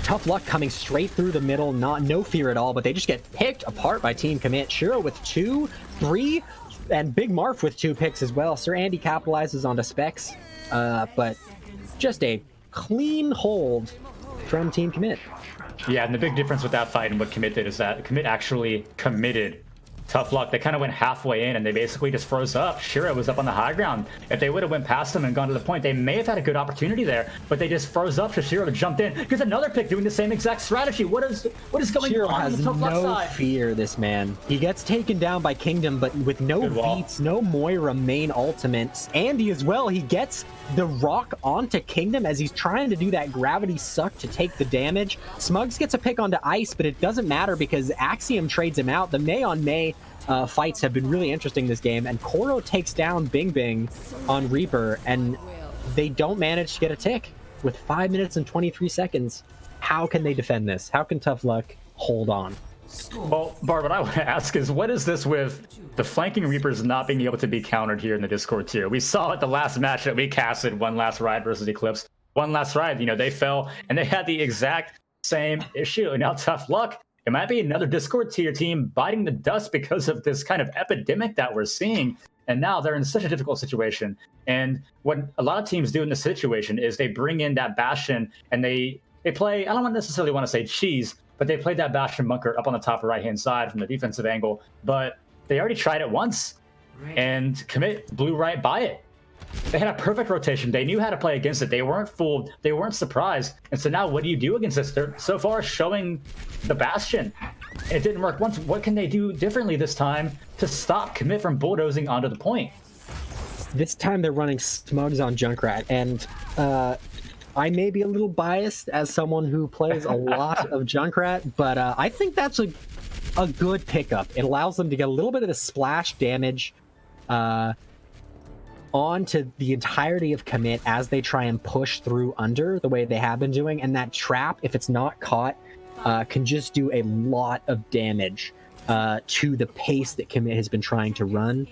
Speaker 5: Tough Luck coming straight through the middle, no fear at all, but they just get picked apart by Team Kommit. Shiro with 2, 3, and Big Marf with 2 picks as well. Sir Andy capitalizes onto Specs, but just a clean hold from Team Kommit.
Speaker 3: Yeah, and the big difference with that fight and what Kommit did is that Kommit actually committed. Tough Luck, they kind of went halfway in and they basically just froze up. Shiro was up on the high ground. If they would have went past them and gone to the point, they may have had a good opportunity there, but they just froze up. So Shiro jumped in. Here's another pick doing the same exact strategy. What is going
Speaker 5: Shiro
Speaker 3: on
Speaker 5: has
Speaker 3: the Tough Luck
Speaker 5: no
Speaker 3: side?
Speaker 5: fear, this man. He gets taken down by Kingdom, but with no beats, no Moira main ultimates. Andy as well, he gets the rock onto Kingdom as he's trying to do that gravity suck to take the damage. Smugs gets a pick onto Ice, but it doesn't matter because Axiom trades him out. The May on May fights have been really interesting this game, and Koro takes down Bing Bing on Reaper, and they don't manage to get a tick with 5 minutes and 23 seconds. How can they defend this? How can Tough Luck hold on?
Speaker 3: Well, Bart, what I want to ask is, what is this with the flanking Reapers not being able to be countered here in the Discord tier? We saw it the last match that we casted, One Last Ride versus Eclipse. One Last Ride, they fell, and they had the exact same issue. And now Tough Luck, it might be another Discord tier team biting the dust because of this kind of epidemic that we're seeing. And now they're in such a difficult situation. And what a lot of teams do in this situation is they bring in that Bastion and they play, I don't necessarily want to say cheese, but they played that Bastion bunker up on the top right-hand side from the defensive angle. But they already tried it once, and Kommit blew right by it. They had a perfect rotation. They knew how to play against it. They weren't fooled. They weren't surprised. And so now what do you do against this? They're so far showing the Bastion. It didn't work once. What can they do differently this time to stop Kommit from bulldozing onto the point?
Speaker 5: This time they're running Smugs on Junkrat, and I may be a little biased as someone who plays a lot of Junkrat, but I think that's a good pickup. It allows them to get a little bit of the splash damage onto the entirety of Kommit as they try and push through under the way they have been doing, and that trap, if it's not caught, can just do a lot of damage to the pace that Kommit has been trying to run.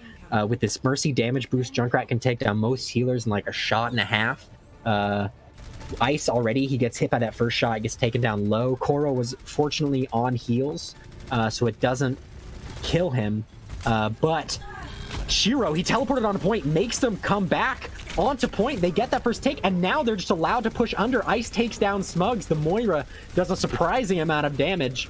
Speaker 5: With this Mercy damage boost, Junkrat can take down most healers in like a shot and a half. Ice already, he gets hit by that first shot, gets taken down low. Koro was fortunately on heals, so it doesn't kill him. But Shiro, he teleported on a point, makes them come back onto point. They get that first take, and now they're just allowed to push under. Ice takes down Smugs. The Moira does a surprising amount of damage.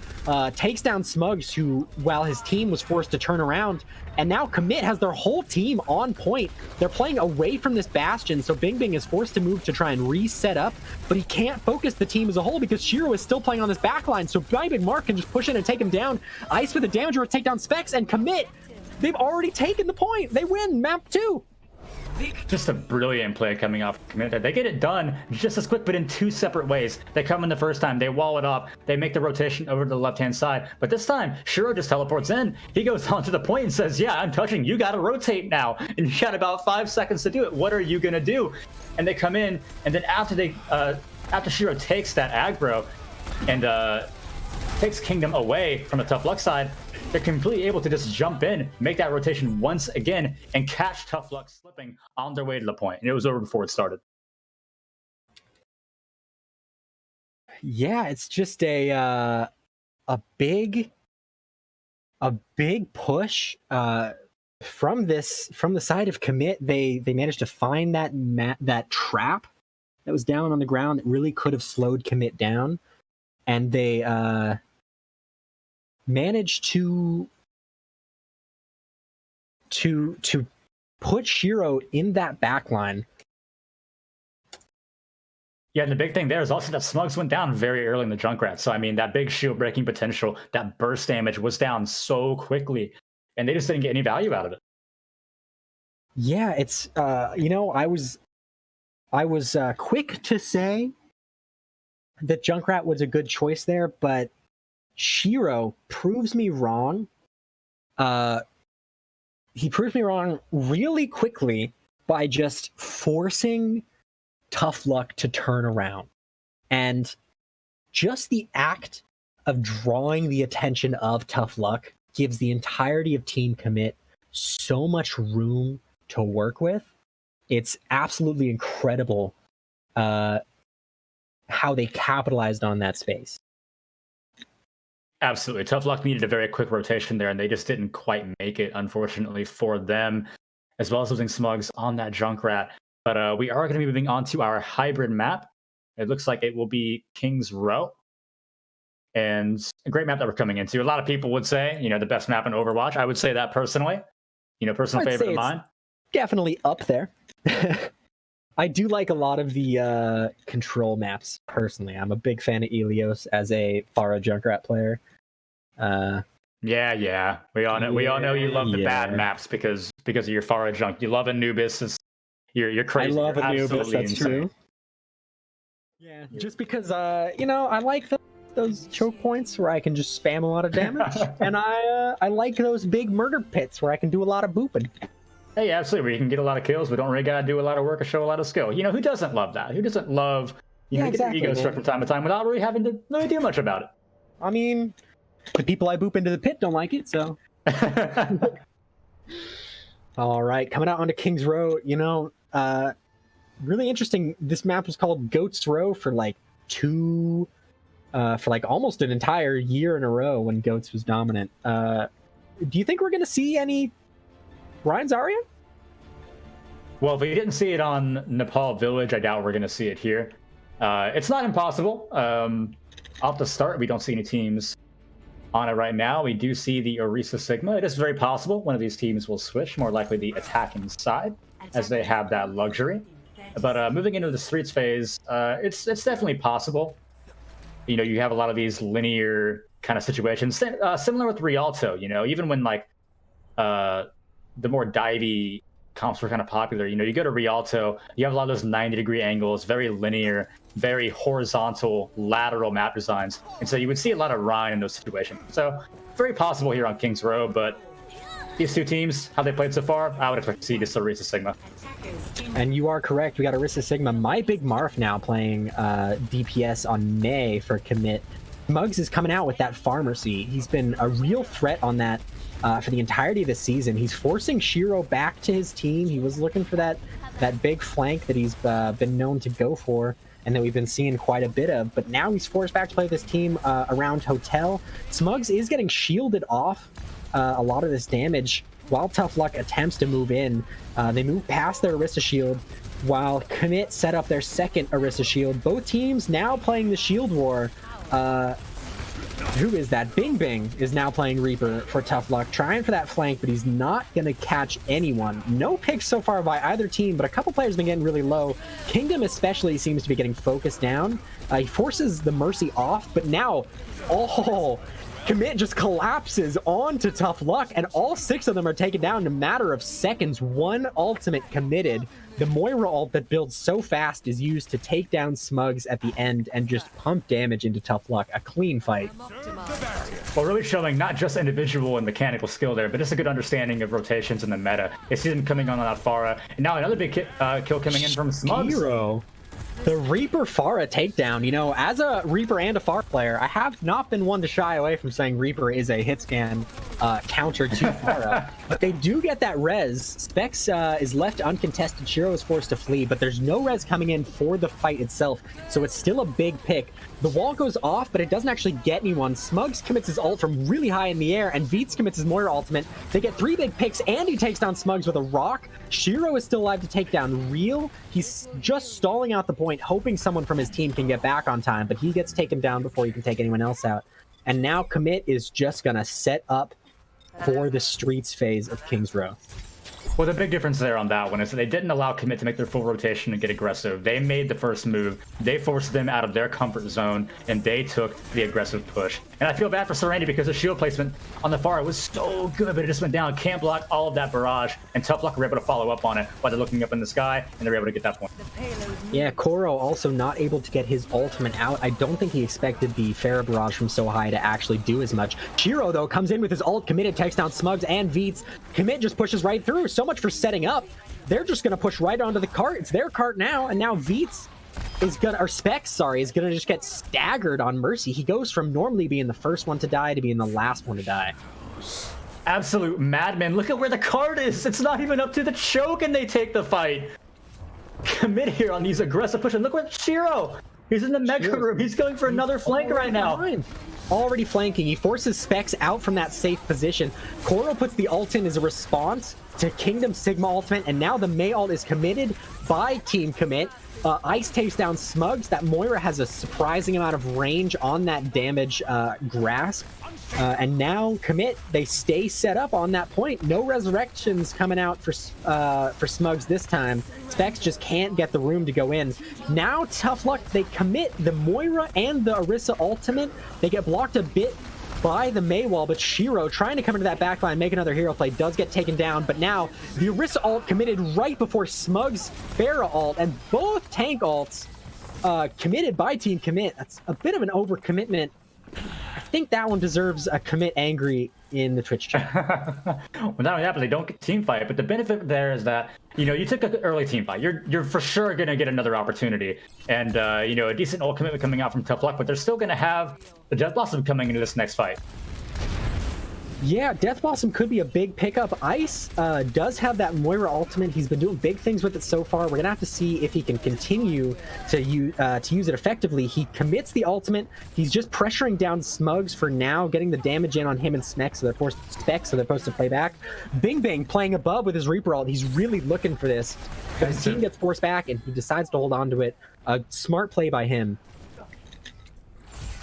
Speaker 5: Takes down Smugs, who, while his team was forced to turn around, and now Kommit has their whole team on point. They're playing away from this Bastion, so Bing Bing is forced to move to try and reset up, but he can't focus the team as a whole because Shiro is still playing on this backline, so Big Mark can just push in and take him down. Ice with the damage or take down Specs, and Kommit, they've already taken the point. They win map 2.
Speaker 3: Just a brilliant play coming off Kommit there. They get it done just as quick, but in 2 separate ways. They come in the first time, they wall it up, they make the rotation over to the left-hand side. But this time, Shiro just teleports in. He goes onto the point and says, yeah, I'm touching. You got to rotate now. And you got about 5 seconds to do it. What are you going to do? And they come in, and then after Shiro takes that aggro, and takes Kingdom away from the Tough Luck side. They're completely able to just jump in, make that rotation once again, and catch Tough Luck slipping on their way to the point. And it was over before it started.
Speaker 5: Yeah, it's just a big push from the side of Kommit. They managed to find that trap that was down on the ground that really could have slowed Kommit down, and they managed to put Shiro in that backline.
Speaker 3: Yeah, and the big thing there is also that Smugs went down very early in the Junkrat. So, I mean, that big shield breaking potential, that burst damage was down so quickly, and they just didn't get any value out of it.
Speaker 5: Yeah, it's, I was quick to say that Junkrat was a good choice there, but Shiro proves me wrong. He proves me wrong really quickly by just forcing Tough Luck to turn around. And just the act of drawing the attention of Tough Luck gives the entirety of Team Kommit so much room to work with. It's absolutely incredible how they capitalized on that space.
Speaker 3: Absolutely. Tough Luck needed a very quick rotation there, and they just didn't quite make it, unfortunately, for them, as well as losing Smugs on that Junkrat. But we are going to be moving on to our hybrid map. It looks like it will be King's Row. And a great map that we're coming into. A lot of people would say, the best map in Overwatch. I would say that personally. Personal favorite of mine.
Speaker 5: Definitely up there. I do like a lot of the control maps, personally. I'm a big fan of Ilios as a Pharah Junkrat player.
Speaker 3: Yeah. We all know you love the bad maps because of your Pharah Junk. You love Anubis. You're crazy.
Speaker 5: I love Anubis, that's
Speaker 3: insane.
Speaker 5: true. Yeah, just because, I like those choke points where I can just spam a lot of damage, and I like those big murder pits where I can do a lot of booping.
Speaker 3: Hey, absolutely. Where you can get a lot of kills, but don't really gotta do a lot of work or show a lot of skill. Who doesn't love that? Who doesn't love
Speaker 5: exactly,
Speaker 3: ego struck from time to time without really having to really do much about it?
Speaker 5: I mean, the people I boop into the pit don't like it, so. All right, coming out onto King's Row. Really interesting. This map was called Goat's Row for almost an entire year in a row when Goats was dominant. Do you think we're going to see any Ryan Zarya?
Speaker 3: Well, if we didn't see it on Nepal Village, I doubt we're going to see it here. It's not impossible. Off the start, we don't see any teams on it right now. We do see the Orisa Sigma. It is very possible one of these teams will switch, more likely the attacking side, as they have that luxury. But moving into the streets phase, it's definitely possible. You have a lot of these linear kind of situations, similar with Rialto. Even when the more divey comps were kind of popular. You go to Rialto, you have a lot of those 90-degree angles, very linear, very horizontal, lateral map designs. And so you would see a lot of Rhine in those situations. So very possible here on King's Row, but these two teams, how they played so far, I would expect to see just Orisa Sigma.
Speaker 5: And you are correct. We got Orisa Sigma. My Big Marf now playing DPS on May for Kommit. Muggs is coming out with that Pharmacy. He's been a real threat on that for the entirety of the season. He's forcing Shiro back to his team. He was looking for that big flank that he's been known to go for, and that we've been seeing quite a bit of. But now he's forced back to play this team around Hotel. Smugs is getting shielded off a lot of this damage while Tough Luck attempts to move in. They move past their Orisa shield while Kommit set up their second Orisa shield. Both teams now playing the shield war. Who is that? Bing Bing is now playing Reaper for Tough Luck, trying for that flank, but he's not going to catch anyone. No picks so far by either team, but a couple players have been getting really low. Kingdom especially seems to be getting focused down. He forces the Mercy off, but now, Kommit just collapses onto Tough Luck, and all 6 of them are taken down in a matter of seconds. One ultimate committed. The Moira ult that builds so fast is used to take down Smugs at the end and just pump damage into Tough Luck. A clean fight.
Speaker 3: Well, really showing not just individual and mechanical skill there, but just a good understanding of rotations in the meta. They see them coming on that Pharah, and now another big kill coming in from Smugs.
Speaker 5: Hero. The Reaper Pharah takedown, you know, as a Reaper and a Pharah player, I have not been one to shy away from saying Reaper is a hit scan counter to Pharah, but they do get that res. Specs is left uncontested, Shiro is forced to flee, but there's no res coming in for the fight itself, so it's still a big pick. The wall goes off, but it doesn't actually get anyone. Smugs commits his ult from really high in the air, and Veets commits his Moira ultimate. They get 3 big picks, and he takes down Smugs with a rock. Shiro is still alive to take down Real. He's just stalling out the point, hoping someone from his team can get back on time, but he gets taken down before he can take anyone else out. And now Kommit is just gonna set up for the streets phase of King's Row.
Speaker 3: Well, the big difference there on that one is that they didn't allow Kommit to make their full rotation and get aggressive. They made the first move. They forced them out of their comfort zone, and they took the aggressive push. And I feel bad for Serenity because the shield placement on the far was so good, but it just went down. Can't block all of that barrage, and Tough Luck were able to follow up on it while they're looking up in the sky, and they're able to get that point.
Speaker 5: Yeah, Koro also not able to get his ultimate out. I don't think he expected the Pharah barrage from so high to actually do as much. Shiro, though, comes in with his ult, committed, takes down Smugs and Veets. Kommit just pushes right through. So much for setting up. They're just going to push right onto the cart. It's their cart now, and now Veets is gonna, or Specs, sorry, is gonna just get staggered on Mercy. He goes from normally being the first one to die to being the last one to die.
Speaker 3: Absolute madman. Look at where the card is. It's not even up to the choke, and they take the fight. Kommit here on these aggressive pushes. Look where Shiro. He's in the mega room. He's going for another flank right now.
Speaker 5: Already flanking. He forces Specs out from that safe position. Koro puts the ult in as a response to Kingdom Sigma ultimate, and now the Mei ult is committed by Team Kommit. Ice takes down Smugs. That Moira has a surprising amount of range on that damage grasp. And now Kommit, they stay set up on that point. No resurrections coming out for Smugs this time. Specs just can't get the room to go in. Now Tough Luck, they commit the Moira and the Orisa ultimate. They get blocked a bit by the Mei wall, but Shiro trying to come into that backline, make another hero play, does get taken down, but now the Orisa ult committed right before Smug's Pharah ult, and both tank ults committed by Team Kommit. That's a bit of an overcommitment. I think that one deserves a Kommit angry in the Twitch chat.
Speaker 3: Well, not only that, but they don't get team fight. But the benefit there is that, you know, you took an early team fight. You're for sure going to get another opportunity. And, you know, a decent ult commitment coming out from Tough Luck, but they're still going to have the Death Blossom coming into this next fight.
Speaker 5: Yeah, Death Blossom could be a big pickup. Ice does have that Moira ultimate. He's been doing big things with it so far. We're gonna have to see if he can continue to use it effectively. He commits the ultimate. He's just pressuring down Smugs for now, getting the damage in on him and Specs, so they're supposed to play back. Bing Bang playing above with his Reaper ult. He's really looking for this. But his team gets forced back, and he decides to hold on to it. A smart play by him.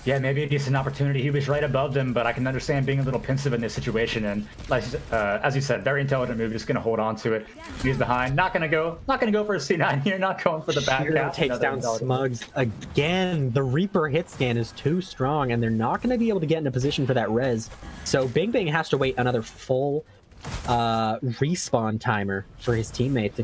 Speaker 3: Yeah, maybe a decent opportunity. He was right above them, but I can understand being a little pensive in this situation. And like, as you said, very intelligent move. Just going to hold on to it. He's behind. Not going to go for a C9 here. Not going for the back.
Speaker 5: Shiro takes down Smugs again. The Reaper hit scan is too strong, and they're not going to be able to get in a position for that res. So Bing Bang has to wait another full respawn timer for his teammates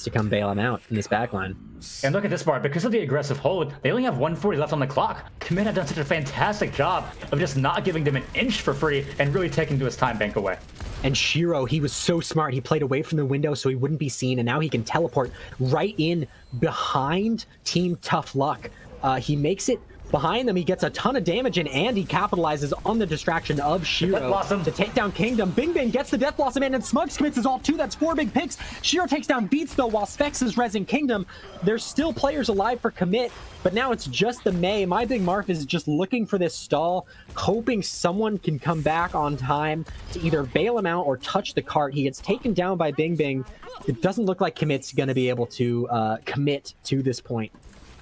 Speaker 5: to come bail him out in this backline.
Speaker 3: And look at this part, because of the aggressive hold, they only have 140 left on the clock. Kommit have done such a fantastic job of just not giving them an inch for free and really taking his time bank away.
Speaker 5: And Shiro, he was so smart. He played away from the window so he wouldn't be seen, and now he can teleport right in behind Team Tough Luck. He makes it behind them. He gets a ton of damage in, and he capitalizes on the distraction of Shiro to take down Kingdom. Bing Bang gets the Death Blossom in, and Smugs commits his ult too. That's 4 big picks. Shiro takes down Beats, though, while Specs is rezzing Kingdom. There's still players alive for Kommit, but now it's just the Mei. My Big Marf is just looking for this stall, hoping someone can come back on time to either bail him out or touch the cart. He gets taken down by Bing Bang. It doesn't look like Kommit's going to be able to commit to this point,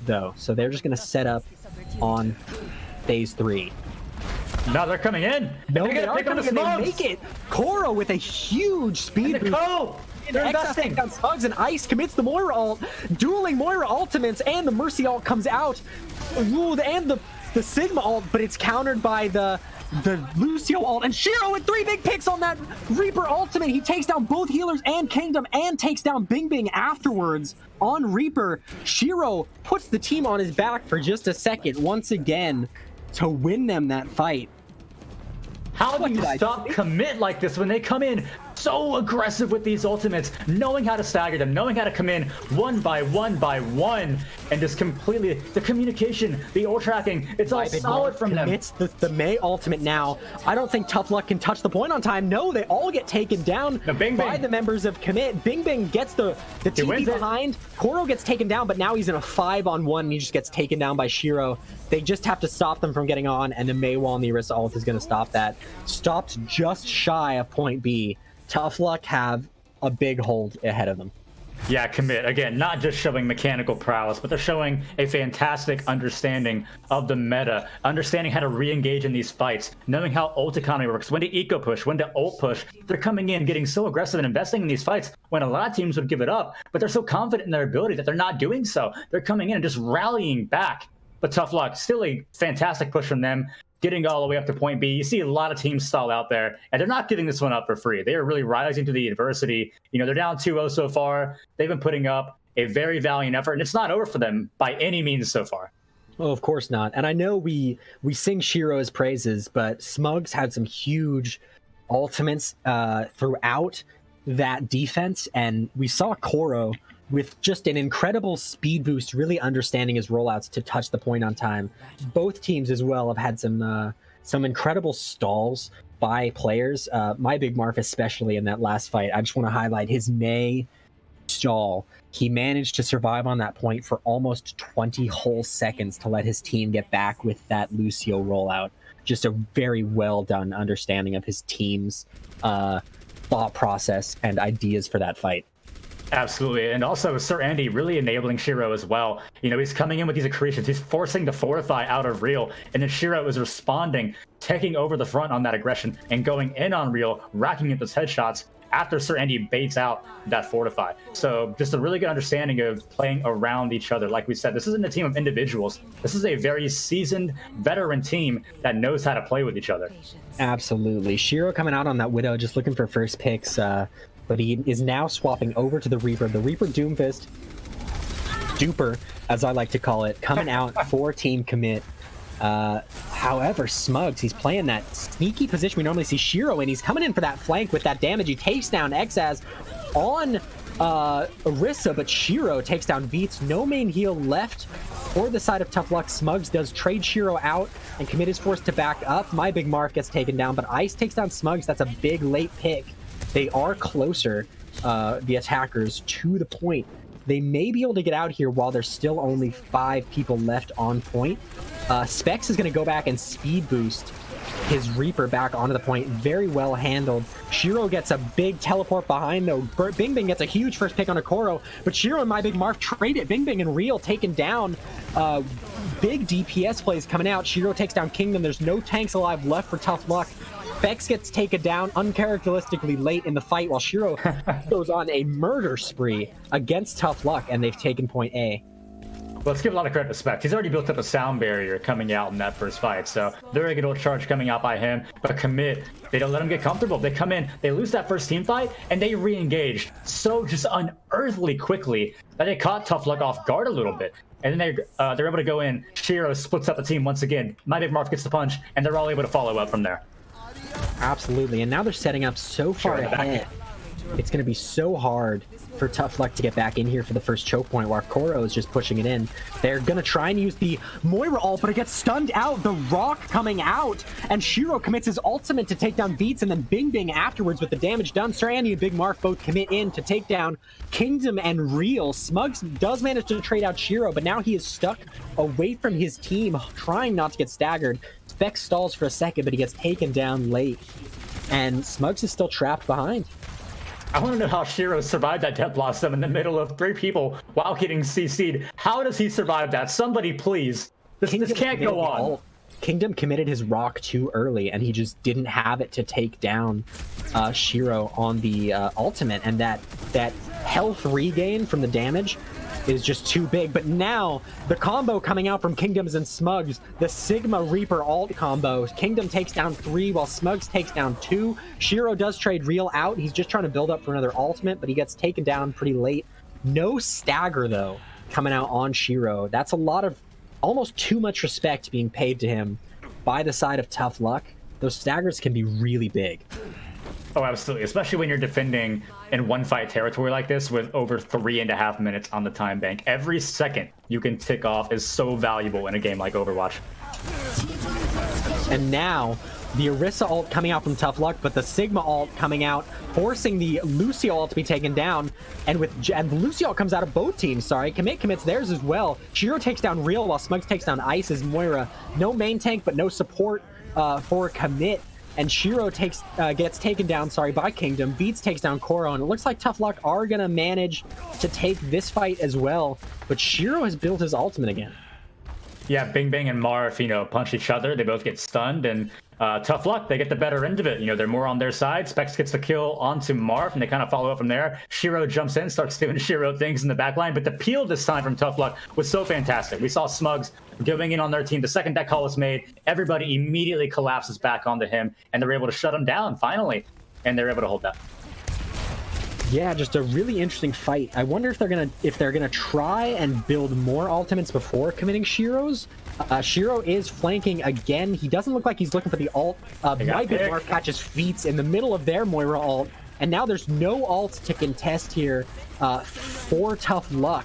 Speaker 5: though. So they're just going to set up on phase 3.
Speaker 3: No, they're coming in.
Speaker 5: No, they are coming in. They make it. Koro with a huge speed boost. They're investing. Down Smugs, and Ice commits the Moira ult. Dueling Moira ultimates, and the Mercy ult comes out. Ooh, and the Sigma ult, but it's countered by the Lucio ult, and Shiro with 3 big picks on that Reaper ultimate. He takes down both healers and Kingdom, and takes down Bing Bang afterwards on Reaper. Shiro puts the team on his back for just a second once again to win them that fight.
Speaker 3: How do you stop Kommit like this when they come in so aggressive with these ultimates, knowing how to stagger them, knowing how to come in one by one, and just completely, the communication, the ult tracking, it's all solid from them.
Speaker 5: It's the Mei ultimate now. I don't think Tough Luck can touch the point on time. No, they all get taken down by the members of Kommit. Bing Bing gets the TP behind. Koro gets taken down, but now he's in a 5-on-1 and he just gets taken down by Shiro. They just have to stop them from getting on, and the Mei wall and the Orisa ult is going to stop that. Stopped just shy of point B. Tough Luck have a big hold ahead of them.
Speaker 3: Yeah, Kommit, again, not just showing mechanical prowess, but they're showing a fantastic understanding of the meta, understanding how to re-engage in these fights, knowing how ult economy works, when to eco push, when to ult push. They're coming in, getting so aggressive and investing in these fights when a lot of teams would give it up, but they're so confident in their ability that they're not doing so. They're coming in and just rallying back. But Tough Luck, still a fantastic push from them, getting all the way up to point B. You see a lot of teams stall out there, and they're not giving this one up for free. They are really rising to the adversity. You know, they're down 2-0 so far. They've been putting up a very valiant effort, and it's not over for them by any means so far.
Speaker 5: Oh, of course not. And I know we sing Shiro's praises, but Smugs had some huge ultimates throughout that defense, and we saw Koro with just an incredible speed boost, really understanding his rollouts to touch the point on time. Both teams as well have had some incredible stalls by players. My Big Marf, especially in that last fight, I just want to highlight his Mei stall. He managed to survive on that point for almost 20 whole seconds to let his team get back with that Lucio rollout. Just a very well done understanding of his team's thought process and ideas for that fight.
Speaker 3: Absolutely. And also Sir Andy really enabling Shiro as well. You know, he's coming in with these accretions. He's forcing the fortify out of Real. And then Shiro is responding, taking over the front on that aggression and going in on Real, racking up those headshots after Sir Andy baits out that fortify. So just a really good understanding of playing around each other. Like we said, this isn't a team of individuals. This is a very seasoned veteran team that knows how to play with each other.
Speaker 5: Absolutely. Shiro coming out on that Widow, just looking for first picks. But he is now swapping over to the Reaper. The Reaper Doomfist, Duper, as I like to call it, coming out for Team Kommit. However, Smugs, he's playing that sneaky position we normally see Shiro in. He's coming in for that flank with that damage. He takes down Exaz on Orisa, but Shiro takes down Veets. No main heal left for the side of Tough Luck. Smugs does trade Shiro out, and Kommit is forced to back up. My Big Marf gets taken down, but Ice takes down Smugs. That's a big late pick. They are closer, the attackers, to the point. They may be able to get out here while there's still only 5 people left on point. Specs is going to go back and speed boost his Reaper back onto the point. Very well handled. Shiro gets a big teleport behind, though. Bing Bing gets a huge first pick on a Koro, but Shiro and My Big Marf trade it. Bing Bing and Real taken down. Big DPS plays coming out. Shiro takes down Kingdom. There's no tanks alive left for Tough Luck. Bex gets taken down uncharacteristically late in the fight while Shiro goes on a murder spree against Tough Luck, and they've taken point A.
Speaker 3: Let's give a lot of credit to Specs. He's already built up a sound barrier coming out in that first fight, so very good old charge coming out by him. But Kommit, they don't let him get comfortable. They come in, they lose that first team fight, and they re-engage so just unearthly quickly that they caught Tough Luck off guard a little bit. And then they're able to go in. Shiro splits up the team once again. My Big Marf gets the punch, and they're all able to follow up from there.
Speaker 5: Absolutely, and now they're setting up so far ahead. It's going to be so hard for Tough Luck to get back in here for the first choke point while Koro is just pushing it in. They're going to try and use the Moira ult, but it gets stunned out. The Rock coming out, and Shiro commits his ultimate to take down Veets, and then Bing Bing afterwards with the damage done. Sir Andy and Big Marf both commit in to take down Kingdom and Real. Smugs does manage to trade out Shiro, but now he is stuck away from his team, trying not to get staggered. Specs stalls for a second, but he gets taken down late, and Smugs is still trapped behind.
Speaker 3: I want to know how Shiro survived that Death Blossom in the middle of 3 people while getting CC'd. How does he survive that? Somebody please. This can't go on.
Speaker 5: Kingdom committed his rock too early, and he just didn't have it to take down Shiro on the ultimate, and that health regain from the damage is just too big. But now the combo coming out from Kingdoms and Smugs, the Sigma Reaper alt combo. Kingdom takes down 3 while Smugs takes down 2. Shiro does trade Real out. He's just trying to build up for another ultimate, but he gets taken down pretty late. No stagger though coming out on Shiro. That's a lot of, almost too much respect being paid to him by the side of Tough Luck. Those staggers can be really big.
Speaker 3: Oh, absolutely. Especially when you're defending in one fight territory like this with over 3.5 minutes on the time bank. Every second you can tick off is so valuable in a game like Overwatch.
Speaker 5: And now the Orisa ult coming out from Tough Luck, but the Sigma ult coming out, forcing the Lucio ult to be taken down. And the Lucio ult comes out of both teams. Sorry, Kommit commits theirs as well. Shiro takes down Real while Smugs takes down Ice as Moira. No main tank, but no support for Kommit. And Shiro gets taken down, by Kingdom. Beats takes down Koro, and it looks like Tough Luck are going to manage to take this fight as well. But Shiro has built his ultimate again.
Speaker 3: Yeah, Bing Bang and Marth, punch each other. They both get stunned, and Tough Luck, they get the better end of it. They're more on their side. Specs gets the kill onto Marth, and they kind of follow up from there. Shiro jumps in, starts doing Shiro things in the backline, but the peel this time from Tough Luck was so fantastic. We saw Smugs going in on their team. The second that call was made, everybody immediately collapses back onto him, and they're able to shut him down, finally, and they're able to hold that.
Speaker 5: Yeah, just a really interesting fight. I wonder if they're gonna try and build more ultimates before committing Shiro's. Shiro is flanking again. He doesn't look like he's looking for the ult. My Big Marth catches Feats in the middle of their Moira ult, and now there's no ult to contest here for Tough Luck.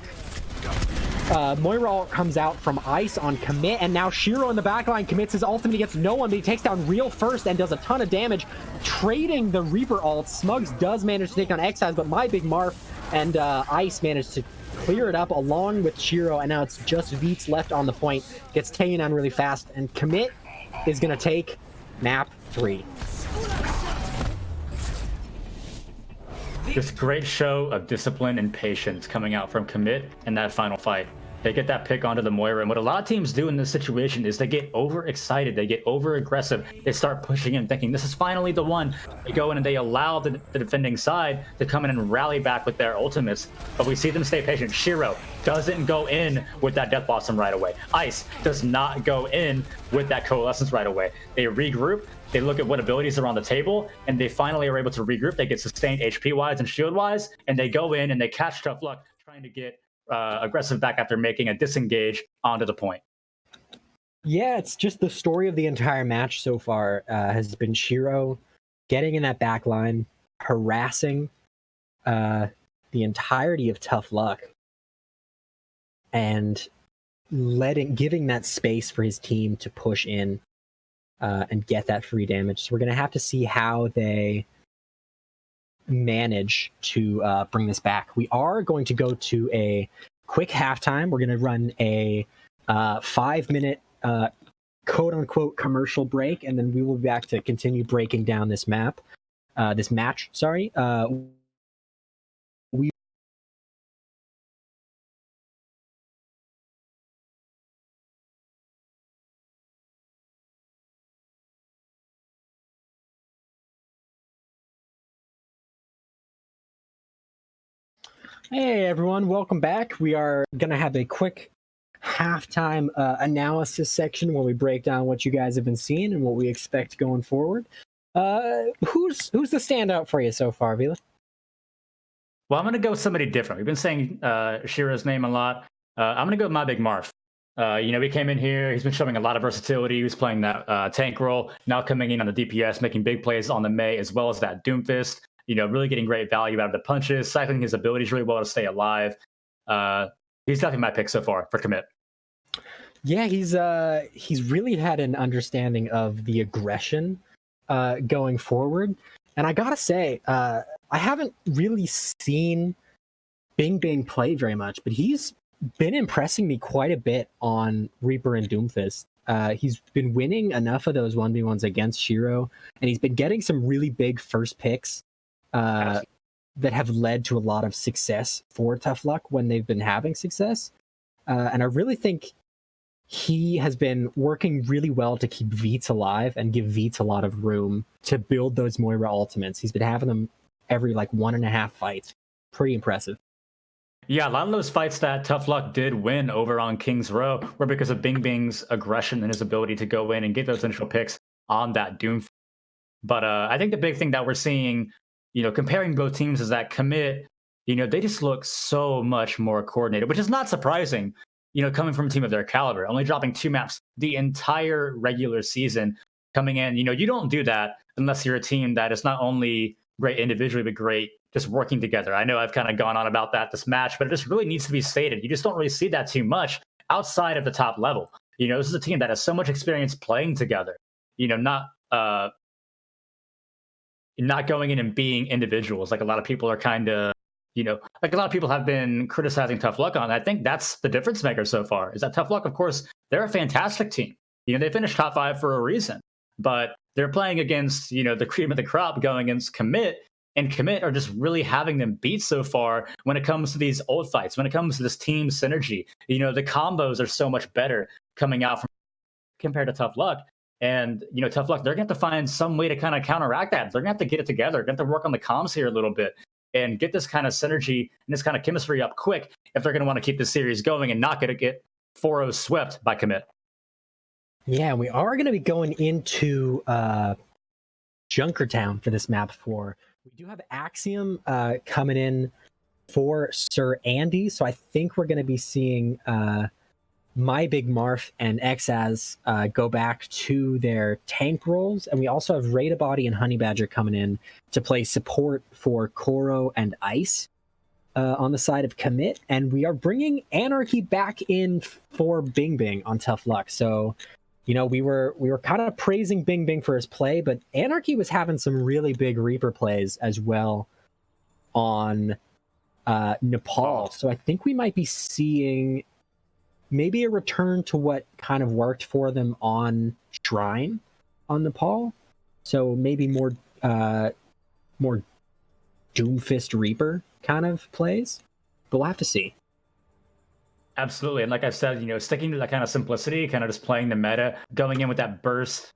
Speaker 5: Moira ult comes out from Ice on Kommit, and now Shiro in the backline commits his ultimate. He gets no one, but he takes down Real first and does a ton of damage, trading the Reaper ult. Smugs does manage to take down Xyz, but My Big Marth and Ice managed to clear it up along with Shiro, and now it's just Veets left on the point. Gets taken down really fast, and Kommit is going to take map 3.
Speaker 3: Just great show of discipline and patience coming out from Kommit in that final fight. They get that pick onto the Moira, and what a lot of teams do in this situation is they get overexcited, they get over-aggressive, they start pushing in, thinking this is finally the one. They go in and they allow the defending side to come in and rally back with their ultimates, but we see them stay patient. Shiro doesn't go in with that Death Blossom right away. Ice does not go in with that Coalescence right away. They regroup, they look at what abilities are on the table, and they finally are able to regroup. They get sustained HP-wise and shield-wise, and they go in and they catch Tough Luck trying to get aggressive back after making a disengage onto the point.
Speaker 5: Yeah, it's just the story of the entire match so far has been Shiro getting in that back line, harassing the entirety of Tough Luck, and giving that space for his team to push in and get that free damage. So we're going to have to see how they manage to bring this back. We are going to go to a quick halftime. We're going to run a 5-minute quote-unquote commercial break, and then we will be back to continue breaking down this match. Hey everyone, welcome back. We are going to have a quick halftime analysis section where we break down what you guys have been seeing and what we expect going forward. Who's the standout for you so far, Vela?
Speaker 3: Well, I'm going to go with somebody different. We've been saying Shiro's name a lot. I'm going to go with My Big Marth. He came in here. He's been showing a lot of versatility. He was playing that tank role, now coming in on the DPS, making big plays on the Mei, as well as that Doomfist. Really getting great value out of the punches, cycling his abilities really well to stay alive. He's definitely my pick so far for Kommit.
Speaker 5: Yeah, he's really had an understanding of the aggression going forward. And I gotta say, I haven't really seen Bing Bang play very much, but he's been impressing me quite a bit on Reaper and Doomfist. He's been winning enough of those 1v1s against Shiro, and he's been getting some really big first picks that have led to a lot of success for Tough Luck when they've been having success. And I really think he has been working really well to keep Veets alive and give Veets a lot of room to build those Moira ultimates. He's been having them every 1.5 fights. Pretty impressive.
Speaker 3: Yeah, a lot of those fights that Tough Luck did win over on King's Row were because of Bing Bing's aggression and his ability to go in and get those initial picks on that Doom. But I think the big thing that we're seeing, comparing both teams is that Kommit, they just look so much more coordinated, which is not surprising, coming from a team of their caliber, only dropping 2 maps the entire regular season. coming in. You don't do that unless you're a team that is not only great individually, but great just working together. I know I've kind of gone on about that this match, but it just really needs to be stated. You just don't really see that too much outside of the top level. This is a team that has so much experience playing together, not going in and being individuals. Like a lot of people are kind of, like a lot of people have been criticizing Tough Luck on. I think that's the difference maker so far, is that Tough Luck, of course, they're a fantastic team. They finished top 5 for a reason, but they're playing against, the cream of the crop going against Kommit, and Kommit are just really having them beat so far when it comes to these old fights, when it comes to this team synergy. The combos are so much better coming out from compared to Tough Luck. And, Tough Luck, they're going to have to find some way to kind of counteract that. They're going to have to get it together. They're going to have to work on the comms here a little bit and get this kind of synergy and this kind of chemistry up quick if they're going to want to keep the series going and not going to get 4-0 swept by Kommit.
Speaker 5: Yeah, we are going to be going into Junkertown for this map 4. We do have Axiom coming in for Sir Andy, so I think we're going to be seeing My Big Marf and Xaz go back to their tank roles, and we also have Rada Body and Honey Badger coming in to play support for Koro and Ice on the side of Kommit, and we are bringing Anarchy back in for Bing Bing on Tough Luck. So, we were kind of praising Bing Bing for his play, but Anarchy was having some really big Reaper plays as well on Nepal. So I think we might be seeing maybe a return to what kind of worked for them on Shrine on Nepal. So maybe more Doomfist Reaper kind of plays, but we'll have to see.
Speaker 3: Absolutely. And like I said, sticking to that kind of simplicity, kind of just playing the meta, going in with that burst,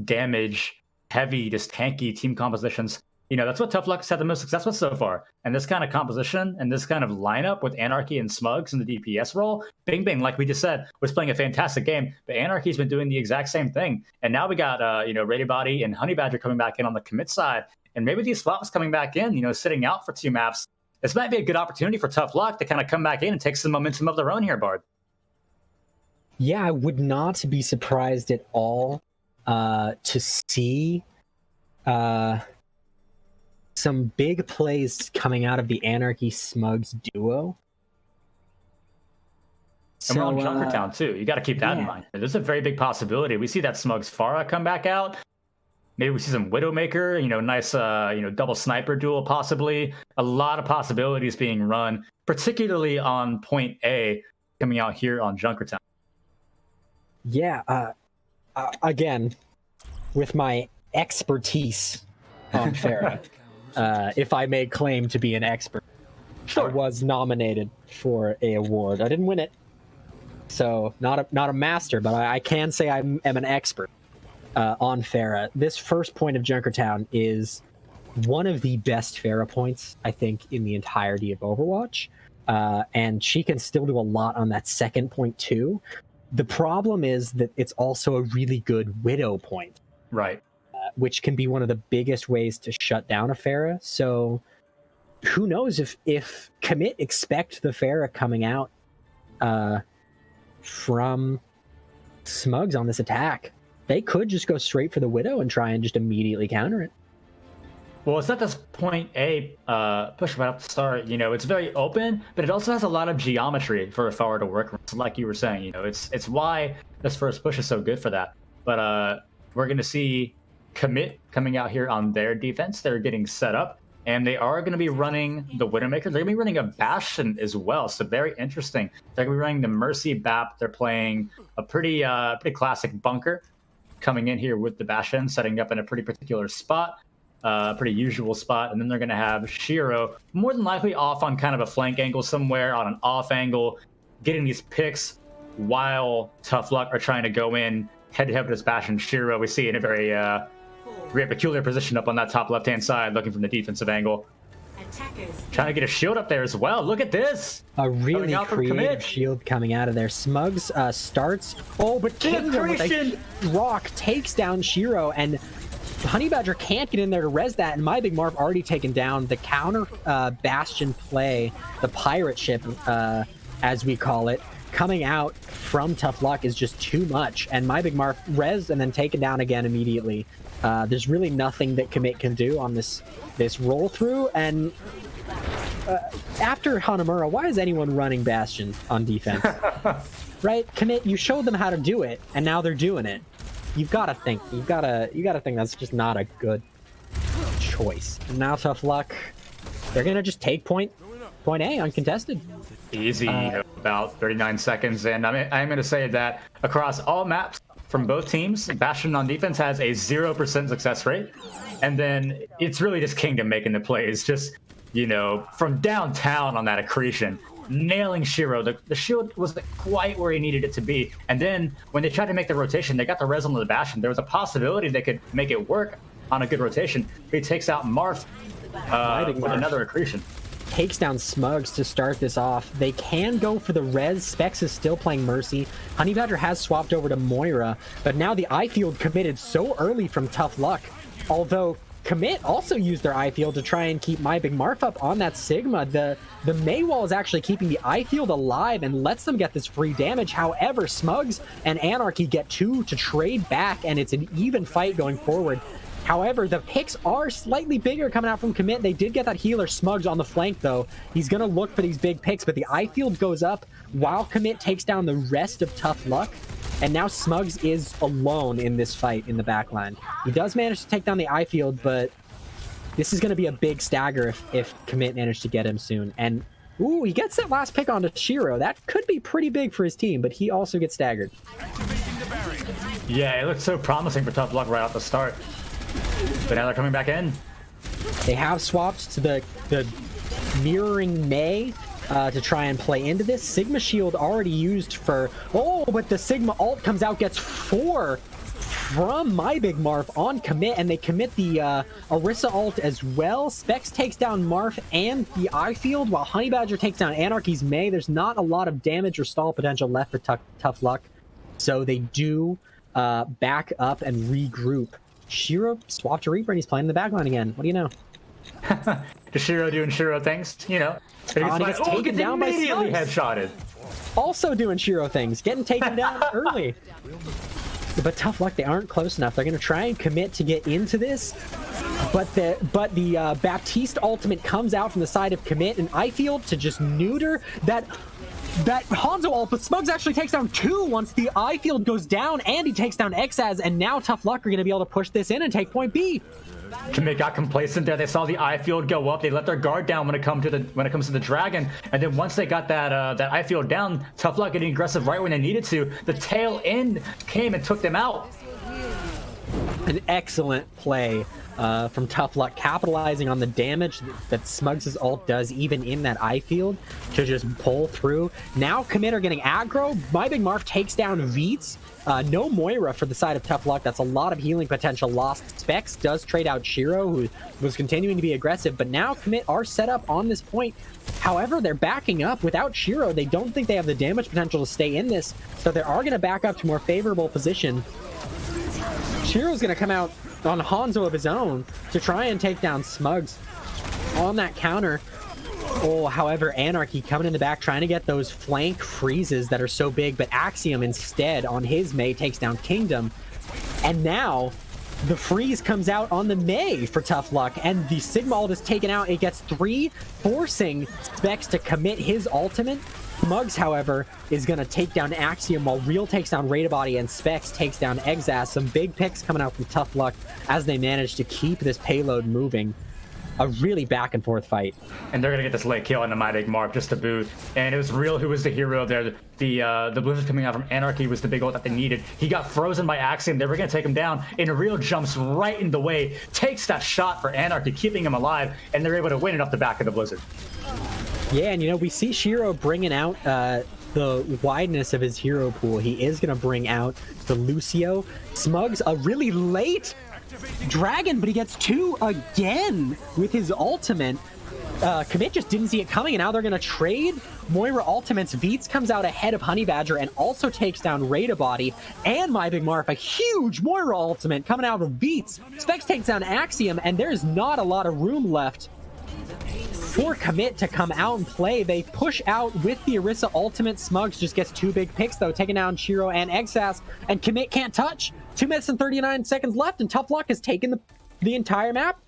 Speaker 3: damage, heavy, just tanky team compositions. That's what Tough Luck's had the most success with so far. And this kind of composition and this kind of lineup with Anarchy and Smugs in the DPS role, Bing Bing, like we just said, was playing a fantastic game, but Anarchy's been doing the exact same thing. And now we got, Rady Body and Honey Badger coming back in on the Kommit side. And maybe these flops coming back in, sitting out for 2 maps. This might be a good opportunity for Tough Luck to kind of come back in and take some momentum of their own here, Bard.
Speaker 5: Yeah, I would not be surprised at all to see some big plays coming out of the Anarchy Smugs duo.
Speaker 3: And we're on Junkertown too. You got to keep that in mind. There's a very big possibility. We see that Smugs Farah come back out. Maybe we see some Widowmaker, nice, double sniper duel possibly. A lot of possibilities being run, particularly on point A coming out here on Junkertown.
Speaker 5: Yeah, again, with my expertise on Farah, if I may claim to be an expert,
Speaker 3: sure.
Speaker 5: I was nominated for an award. I didn't win it, so not a master, but I can say I am an expert on Farah. This first point of Junkertown is one of the best Farah points, I think, in the entirety of Overwatch, and she can still do a lot on that second point too. The problem is that it's also a really good Widow point.
Speaker 3: Right.
Speaker 5: Which can be one of the biggest ways to shut down a Farah. So who knows if Kommit expect the Farah coming out from Smugs on this attack. They could just go straight for the Widow and try and just immediately counter it.
Speaker 3: Well, it's at this point A push right up the start. It's very open, but it also has a lot of geometry for a forward to work with. Like you were saying, it's why this first push is so good for that. But we're going to see Kommit coming out here on their defense. They're getting set up, and they are going to be running the Widowmaker. They're going to be running a Bastion as well, so very interesting. They're going to be running the Mercy BAP. They're playing a pretty classic bunker, coming in here with the Bastion, setting up in a pretty particular spot, pretty usual spot, and then they're going to have Shiro more than likely off on kind of a flank angle somewhere, on an off angle, getting these picks while Tough Luck are trying to go in head-to-head with this Bastion. Shiro we see in a very peculiar position up on that top left-hand side, looking from the defensive angle. Trying to get a shield up there as well. Look at this!
Speaker 5: A really creative shield coming out of there. Smugs starts. Oh, but Kingdom with a rock takes down Shiro, and Honey Badger can't get in there to res that, and My Big Marv already taken down. The counter Bastion play, the pirate ship, as we call it, coming out from Tough Luck is just too much, and My Big Marf res and then taken down again immediately. There's really nothing that Kommit can do on this roll through, and after Hanamura, why is anyone running Bastion on defense? Right? Kommit, you showed them how to do it, and now they're doing it. You've got to think. You gotta think that's just not a good choice. And now Tough Luck, they're gonna just take point A uncontested.
Speaker 3: Easy, about 39 seconds, and I'm gonna say that across all maps from both teams, Bastion on defense has a 0% success rate, and then it's really just Kingdom making the plays. Just, you know, from downtown on that accretion, nailing Shiro. The shield wasn't quite where he needed it to be. And then when they tried to make the rotation, they got the res on the Bastion. There was a possibility they could make it work on a good rotation. He takes out Marth with another accretion.
Speaker 5: Takes down Smugs to start this off. They can go for the res. Specs is still playing Mercy. Honey Badger has swapped over to Moira, but now the eye field committed so early from Tough Luck. Although Kommit also used their eye field to try and keep My Big Marf up on that Sigma. The Mei wall is actually keeping the eye field alive and lets them get this free damage. However, Smugs and Anarchy get 2 to trade back, and it's an even fight going forward. However, the picks are slightly bigger coming out from Kommit. They did get that healer Smugs on the flank, though. He's going to look for these big picks, but the eye field goes up while Kommit takes down the rest of Tough Luck. And now Smugs is alone in this fight in the backline. He does manage to take down the eye field, but this is going to be a big stagger if Kommit managed to get him soon. And, ooh, he gets that last pick onto Shiro. That could be pretty big for his team, but he also gets staggered.
Speaker 3: Yeah, it looked so promising for Tough Luck right off the start. But now they're coming back in.
Speaker 5: They have swapped to the mirroring Mei to try and play into this. Sigma Shield already used for... Oh, but the Sigma ult comes out, gets 4 from My Big Marf on Kommit, and they commit the Orisa ult as well. Specs takes down Marf and the eye field, while Honey Badger takes down Anarchy's Mei. There's not a lot of damage or stall potential left for Tough Luck, so they do back up and regroup. Shiro swapped to Reaper and he's playing in the backline again. What do you know?
Speaker 3: Just Shiro doing Shiro things, you know.
Speaker 5: He gets taken down by
Speaker 3: immediately
Speaker 5: Smugs.
Speaker 3: headshotted.
Speaker 5: Also doing Shiro things, getting taken down early. But Tough Luck, they aren't close enough. They're going to try and commit to get into this. But the Baptiste ultimate comes out from the side of Kommit and eye field to just neuter that Hanzo ult, but Smugs actually takes down 2 once the eye field goes down, and he takes down Exaz, and now Tough Luck are going to be able to push this in and take point B.
Speaker 3: Kommit got complacent there. They saw the eye field go up. They let their guard down when it comes to the dragon, and then once they got that eye field down, Tough Luck getting aggressive right when they needed to. The tail end came and took them out.
Speaker 5: An excellent play from Tough Luck, capitalizing on the damage that Smugs' ult does even in that eye field to just pull through. Now Kommit are getting aggro. My Big Marf takes down Veets. No Moira for the side of Tough Luck. That's a lot of healing potential lost. Specs does trade out Shiro, who was continuing to be aggressive, but now Kommit are set up on this point. However, they're backing up. Without Shiro, they don't think they have the damage potential to stay in this, so they are going to back up to a more favorable position. Shiro's going to come out on Hanzo of his own to try and take down Smugs on that counter. Oh, however, Anarchy coming in the back, trying to get those flank freezes that are so big, but Axiom instead on his Mei takes down Kingdom. And now the freeze comes out on the Mei for Tough Luck, and the Sigma ult is taken out. It gets 3, forcing Specs to commit his ultimate. Smugs, however, is going to take down Axiom, while Real takes down Rada Body and Specs takes down Exas. Some big picks coming out from Tough Luck as they manage to keep this payload moving. A really back and forth fight.
Speaker 3: And they're going to get this late kill on the My Big Marf just to boot. And it was Real who was the hero there. The blizzard coming out from Anarchy was the big ult that they needed. He got frozen by Axiom. They were going to take him down. And Real jumps right in the way, takes that shot for Anarchy, keeping him alive. And they're able to win it off the back of the blizzard.
Speaker 5: Yeah, and you know, we see Shiro bringing out the wideness of his hero pool. He is going to bring out the Lucio. Smugs, a really late dragon, but he gets 2 again with his ultimate. Kommit just didn't see it coming, and now they're going to trade Moira ultimates. Veets comes out ahead of Honey Badger and also takes down Rada Body and My Big Marf. A huge Moira ultimate coming out of Veets. Specs takes down Axiom, and there's not a lot of room left for Kommit to come out and play. They push out with the Orisa ultimate. Smugs just gets 2 big picks, though, taking down Shiro and Exas, and Kommit can't touch. 2 minutes and 39 seconds left, and Tough Luck has taken the entire map.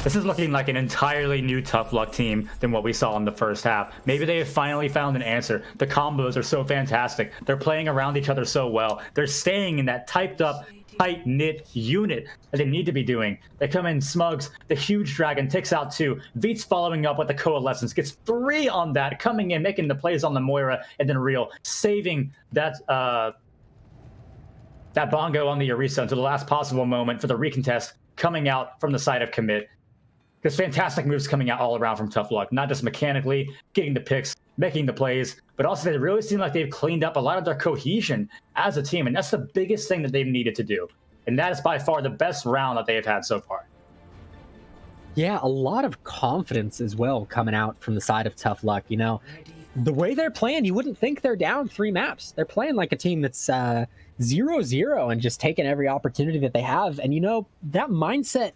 Speaker 3: This is looking like an entirely new Tough Luck team than what we saw in the first half. Maybe they have finally found an answer. The combos are so fantastic. They're playing around each other so well. They're staying in that typed up, tight-knit unit that they need to be doing. They come in, Smugs, the huge dragon takes out 2. Veets following up with the Coalescence, gets 3 on that, coming in, making the plays on the Moira, and then Real, saving that bongo on the Orisa until the last possible moment for the recontest coming out from the side of Kommit. There's fantastic moves coming out all around from Tough Luck, not just mechanically getting the picks, making the plays, but also they really seem like they've cleaned up a lot of their cohesion as a team, and that's the biggest thing that they've needed to do. And that is by far the best round that they have had so far.
Speaker 5: Yeah, a lot of confidence as well coming out from the side of Tough Luck. You know, the way they're playing, you wouldn't think they're down 3 maps. They're playing like a team that's 0-0 and just taking every opportunity that they have. And, you know, that mindset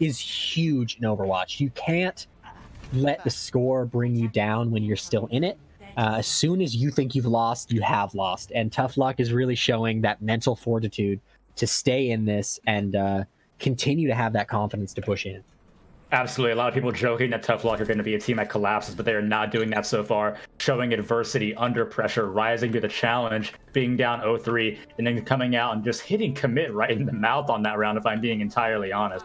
Speaker 5: is huge in Overwatch. You can't let the score bring you down when you're still in it. As soon as you think you've lost, you have lost. And Tough Luck is really showing that mental fortitude to stay in this and continue to have that confidence to push in.
Speaker 3: Absolutely. A lot of people joking that Tough Luck are going to be a team that collapses, but they are not doing that so far. Showing adversity under pressure, rising to the challenge, being down 0-3, and then coming out and just hitting Kommit right in the mouth on that round, if I'm being entirely honest.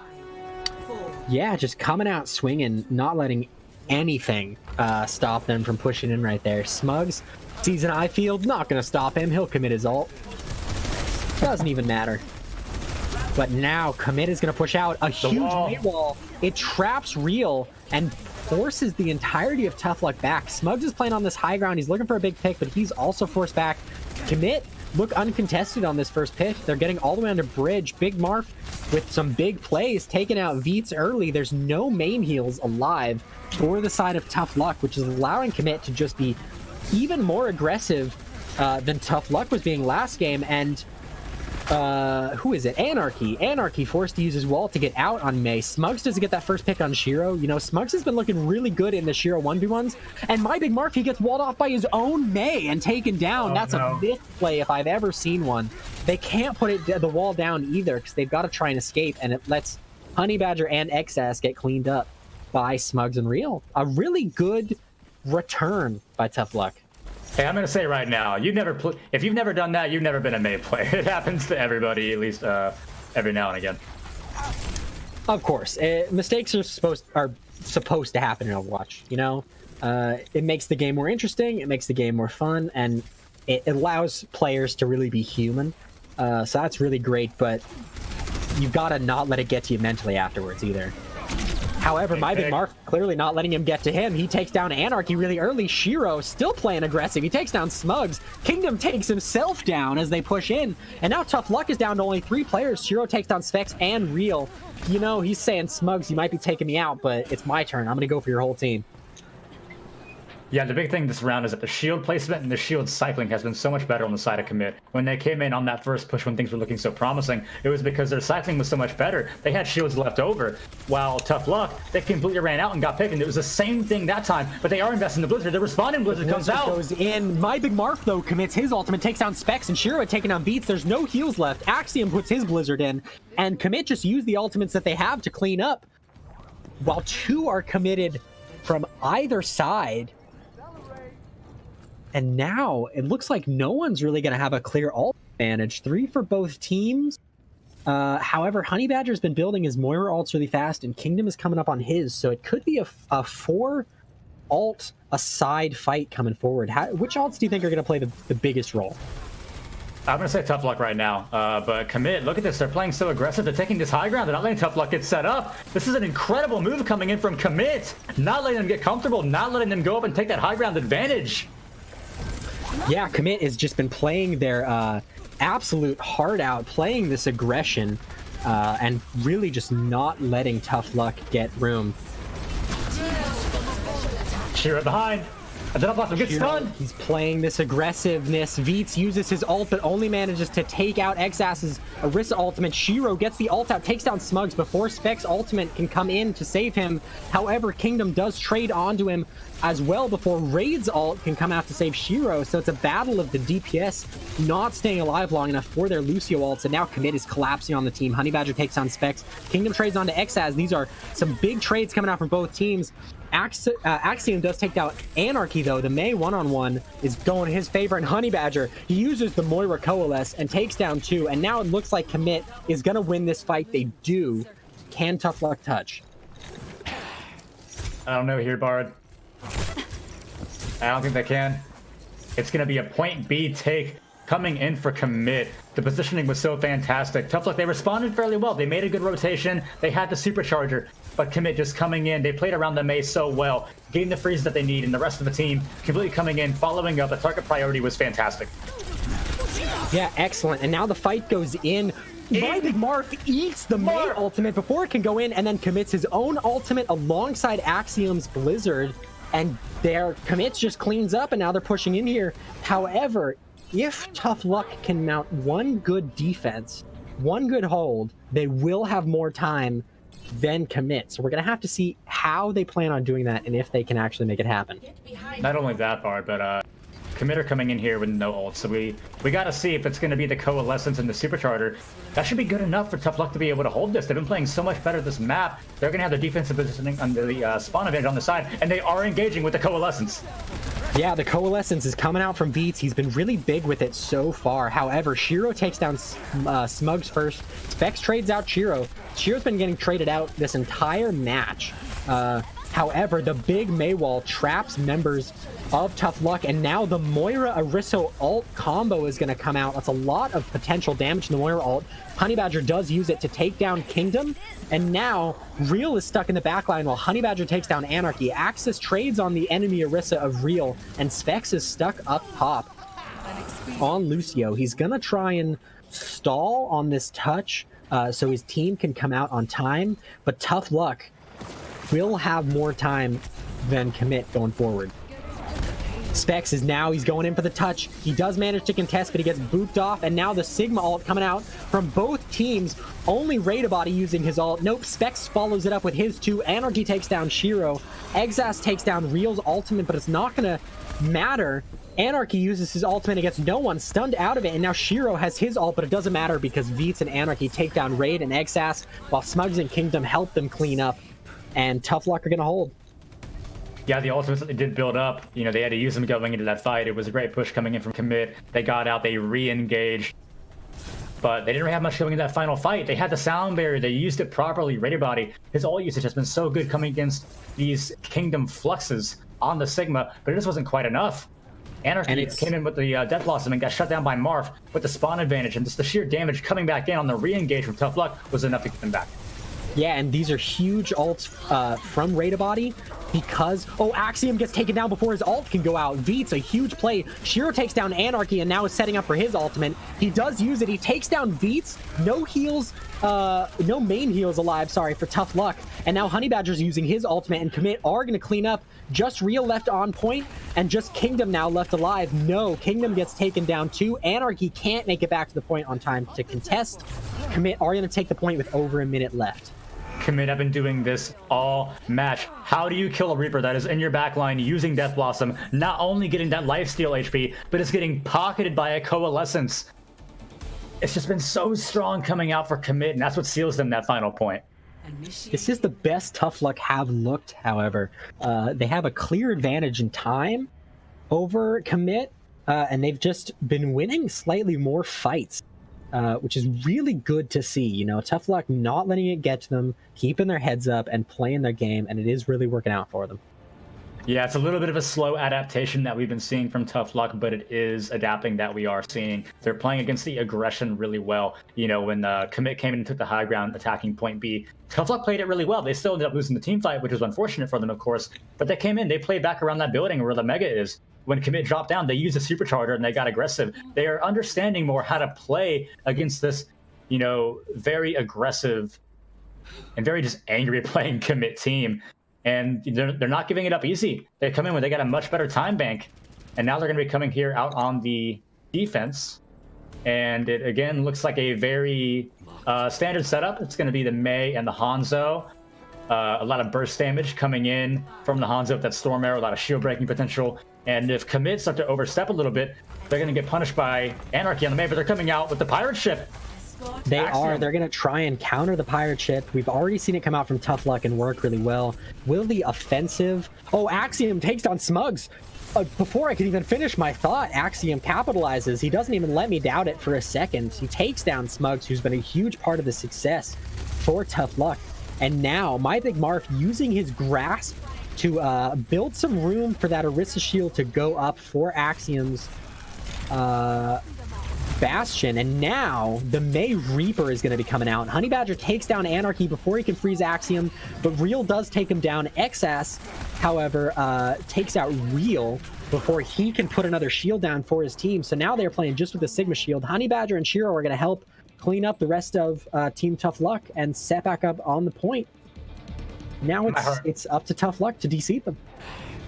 Speaker 5: Yeah, just coming out swinging, not letting anything stop them from pushing in right there. Smugs sees an eye field, not going to stop him. He'll commit his ult. Doesn't even matter. But now Kommit is going to push out a huge nade wall. It traps Real and forces the entirety of Tough Luck back. Smugs is playing on this high ground. He's looking for a big pick, but he's also forced back. Kommit look uncontested on this first pick. They're getting all the way under bridge. Big Marf with some big plays, taking out Veets early. There's no main heals alive for the side of Tough Luck, which is allowing Kommit to just be even more aggressive than Tough Luck was being last game. And who is it? Anarchy forced to use his wall to get out on Mei. Smugs doesn't get that first pick on Shiro. You know, Smugs has been looking really good in the Shiro 1v1s, and My Big Marf, he gets walled off by his own Mei and taken down. That's a myth play if I've ever seen one. They can't put the wall down either because they've got to try and escape, and it lets Honey Badger and XS get cleaned up by Smugs and Real. A really good return by Tough Luck.
Speaker 3: Hey, I'm going to say right now, if you've never done that, you've never been a Mei player. It happens to everybody, at least every now and again.
Speaker 5: Of course. Mistakes are supposed to happen in Overwatch, you know? It makes the game more interesting, it makes the game more fun, and it allows players to really be human. So that's really great, but you've got to not let it get to you mentally afterwards either. However, My Big Marf clearly not letting him get to him. He takes down Anarchy really early. Shiro still playing aggressive. He takes down Smugs. Kingdom takes himself down as they push in. And now Tough Luck is down to only 3 players. Shiro takes down Specs and Real. You know, he's saying, Smugs, you might be taking me out, but it's my turn. I'm going to go for your whole team.
Speaker 3: Yeah, the big thing this round is that the shield placement and the shield cycling has been so much better on the side of Kommit. When they came in on that first push when things were looking so promising, it was because their cycling was so much better. They had shields left over, while Tough Luck, they completely ran out and got picked, and it was the same thing that time, but they are investing in the Blizzard. The responding Blizzard comes out.
Speaker 5: Goes in. My Big Marf, though, commits his ultimate, takes down Specs, and Shiro taking down Beats. There's no heals left. Axiom puts his Blizzard in, and Kommit just used the ultimates that they have to clean up, while 2 are committed from either side. And now it looks like no one's really going to have a clear ult advantage. 3 for both teams. However, Honey Badger's been building his Moira ults really fast, and Kingdom is coming up on his. So it could be a 4 ult aside fight coming forward. Which ults do you think are going to play the biggest role?
Speaker 3: I'm going to say Tough Luck right now, but Kommit, look at this. They're playing so aggressive. They're taking this high ground. They're not letting Tough Luck get set up. This is an incredible move coming in from Kommit. Not letting them get comfortable, not letting them go up and take that high ground advantage.
Speaker 5: Yeah, Kommit has just been playing their absolute heart out, playing this aggression, and really just not letting Tough Luck get room.
Speaker 3: Shiro behind. And then Blossom gets
Speaker 5: Shiro,
Speaker 3: stunned.
Speaker 5: he's playing this aggressiveness. Veets uses his ult, but only manages to take out Exas's Orisa ultimate. Shiro gets the ult out, takes down Smugs before Spec's ultimate can come in to save him. However, Kingdom does trade onto him as well before Raid's ult can come out to save Shiro. So it's a battle of the DPS not staying alive long enough for their Lucio ults, and now Kommit is collapsing on the team. Honey Badger takes on Specs. Kingdom trades onto Exas. These are some big trades coming out from both teams. Axiom does take out Anarchy, though. The Mei one-on-one is going his favor, and Honey Badger, he uses the Moira Coalesce and takes down 2, and now it looks like Kommit is going to win this fight. They do. Can Tough Luck touch?
Speaker 3: I don't know here, Bard. I don't think they can. It's going to be a point B take coming in for Kommit. The positioning was so fantastic. Tough Luck, they responded fairly well. They made a good rotation. They had the supercharger, but Kommit just coming in. They played around the maze so well, getting the freezes that they need, and the rest of the team completely coming in, following up. The target priority was fantastic.
Speaker 5: Yeah, excellent. And now the fight goes in. My Big Marth eats the Mei ultimate before it can go in, and then commits his own ultimate alongside Axiom's Blizzard, and their Kommit just cleans up, and now they're pushing in here. However, if Tough Luck can mount one good defense, one good hold, they will have more time than Kommit. So we're going to have to see how they plan on doing that and if they can actually make it happen.
Speaker 3: Not only that, Bard, but Kommit are coming in here with no ult, so we got to see if it's going to be the Coalescence and the Supercharger. That should be good enough for Tough Luck to be able to hold this. They've been playing so much better this map. They're going to have the defensive positioning under the spawn advantage on the side, and they are engaging with the Coalescence.
Speaker 5: Yeah, the Coalescence is coming out from Veets. He's been really big with it so far. However, Shiro takes down Smugs first. Specs trades out Shiro. Shiro's been getting traded out this entire match. However, the big Maywall traps members of Tough Luck, and now the Moira Ariso ult combo is going to come out. That's a lot of potential damage in the Moira ult. Honey Badger does use it to take down Kingdom, and now Real is stuck in the backline while Honey Badger takes down Anarchy. Axis trades on the enemy Orisa of Real, and Specs is stuck up top on Lucio. He's going to try and stall on this touch so his team can come out on time, but Tough Luck will have more time than Kommit going forward. Specs is now, he's going in for the touch. He does manage to contest, but he gets booped off, and now the Sigma ult coming out from both teams. Only Raidabody using his ult. Nope, Specs follows it up with his 2. Anarchy takes down Shiro. Exas takes down Real's ultimate, but it's not going to matter. Anarchy uses his ultimate against no one, stunned out of it, and now Shiro has his ult, but it doesn't matter because Veets and Anarchy take down Raid and Exas, while Smugs and Kingdom help them clean up, and Tough Luck are going to hold.
Speaker 3: Yeah, the ultimates that they did build up, you know, they had to use them going into that fight. It was a great push coming in from Kommit. They got out, they re-engaged, but they didn't really have much going into that final fight. They had the sound barrier, they used it properly. Raidabody, his ult usage has been so good coming against these Kingdom fluxes on the Sigma, but it just wasn't quite enough. Anarchy came in with the Death Blossom and got shut down by Marth with the spawn advantage, and just the sheer damage coming back in on the re-engage from Tough Luck was enough to get them back.
Speaker 5: Yeah, and these are huge ults from Raidabody because... Oh, Axiom gets taken down before his ult can go out. Veets, a huge play. Shiro takes down Anarchy and now is setting up for his ultimate. He does use it. He takes down Veets. No heals, no main heals alive, sorry, for Tough Luck. And now Honey Badger's using his ultimate, and Kommit are going to clean up. Just Real left on point, and just Kingdom now left alive. No, Kingdom gets taken down too. Anarchy can't make it back to the point on time to contest. Kommit are going to take the point with over a minute left.
Speaker 3: Kommit have been doing this all match. How do you kill a Reaper that is in your backline using Death Blossom, not only getting that lifesteal HP, but it's getting pocketed by a Coalescence? It's just been so strong coming out for Kommit, and that's what seals them that final point.
Speaker 5: This is the best Tough Luck have looked, however. They have a clear advantage in time over Kommit, and they've just been winning slightly more fights. Which is really good to see. You know, Tough Luck not letting it get to them, keeping their heads up and playing their game, and it is really working out for them.
Speaker 3: Yeah, it's a little bit of a slow adaptation that we've been seeing from Tough Luck, but it is adapting that we are seeing. They're playing against the aggression really well. You know, when Kommit came in and took the high ground attacking point B, Tough Luck played it really well. They still ended up losing the team fight, which was unfortunate for them, of course, but they came in, they played back around that building where the Mega is. When Kommit dropped down, they used a supercharger and they got aggressive. They are understanding more how to play against this, you know, very aggressive and very just angry playing Kommit team. and they're not giving it up easy. They come in when they got a much better time bank, and now they're going to be coming here out on the defense. And it again looks like a very standard setup. It's going to be the Mei and the Hanzo. A lot of burst damage coming in from the Hanzo with that Storm Arrow, a lot of shield breaking potential. And if Kommit start to overstep a little bit, they're going to get punished by Anarchy on the Mei, but they're coming out with the pirate ship.
Speaker 5: They
Speaker 3: Axiom.
Speaker 5: are. They're going to try and counter the pirate ship. We've already seen it come out from Tough Luck and work really well. Will the offensive... Oh, Axiom takes down Smugs. Before I could even finish my thought, Axiom capitalizes. He doesn't even let me doubt it for a second. He takes down Smugs, who's been a huge part of the success for Tough Luck. And now, My Big Marf using his grasp to build some room for that Orisa shield to go up for Axiom's Bastion. And now, the Mei Reaper is going to be coming out. Honey Badger takes down Anarchy before he can freeze Axiom, but Real does take him down. XS, however, takes out Real before he can put another shield down for his team. So now they're playing just with the Sigma shield. Honey Badger and Shiro are going to help clean up the rest of Team Tough Luck and set back up on the point. Now it's up to Tough Luck to DC them.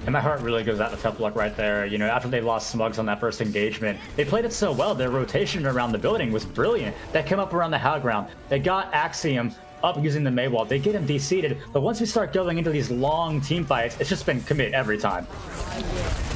Speaker 3: And my heart really goes out to Tough Luck right there. You know, after they lost Smugs on that first engagement, they played it so well. Their rotation around the building was brilliant. They came up around the high ground. They got Axiom up using the Mei wall. They get him de-seated. But once we start going into these long team fights, it's just been Kommit every time.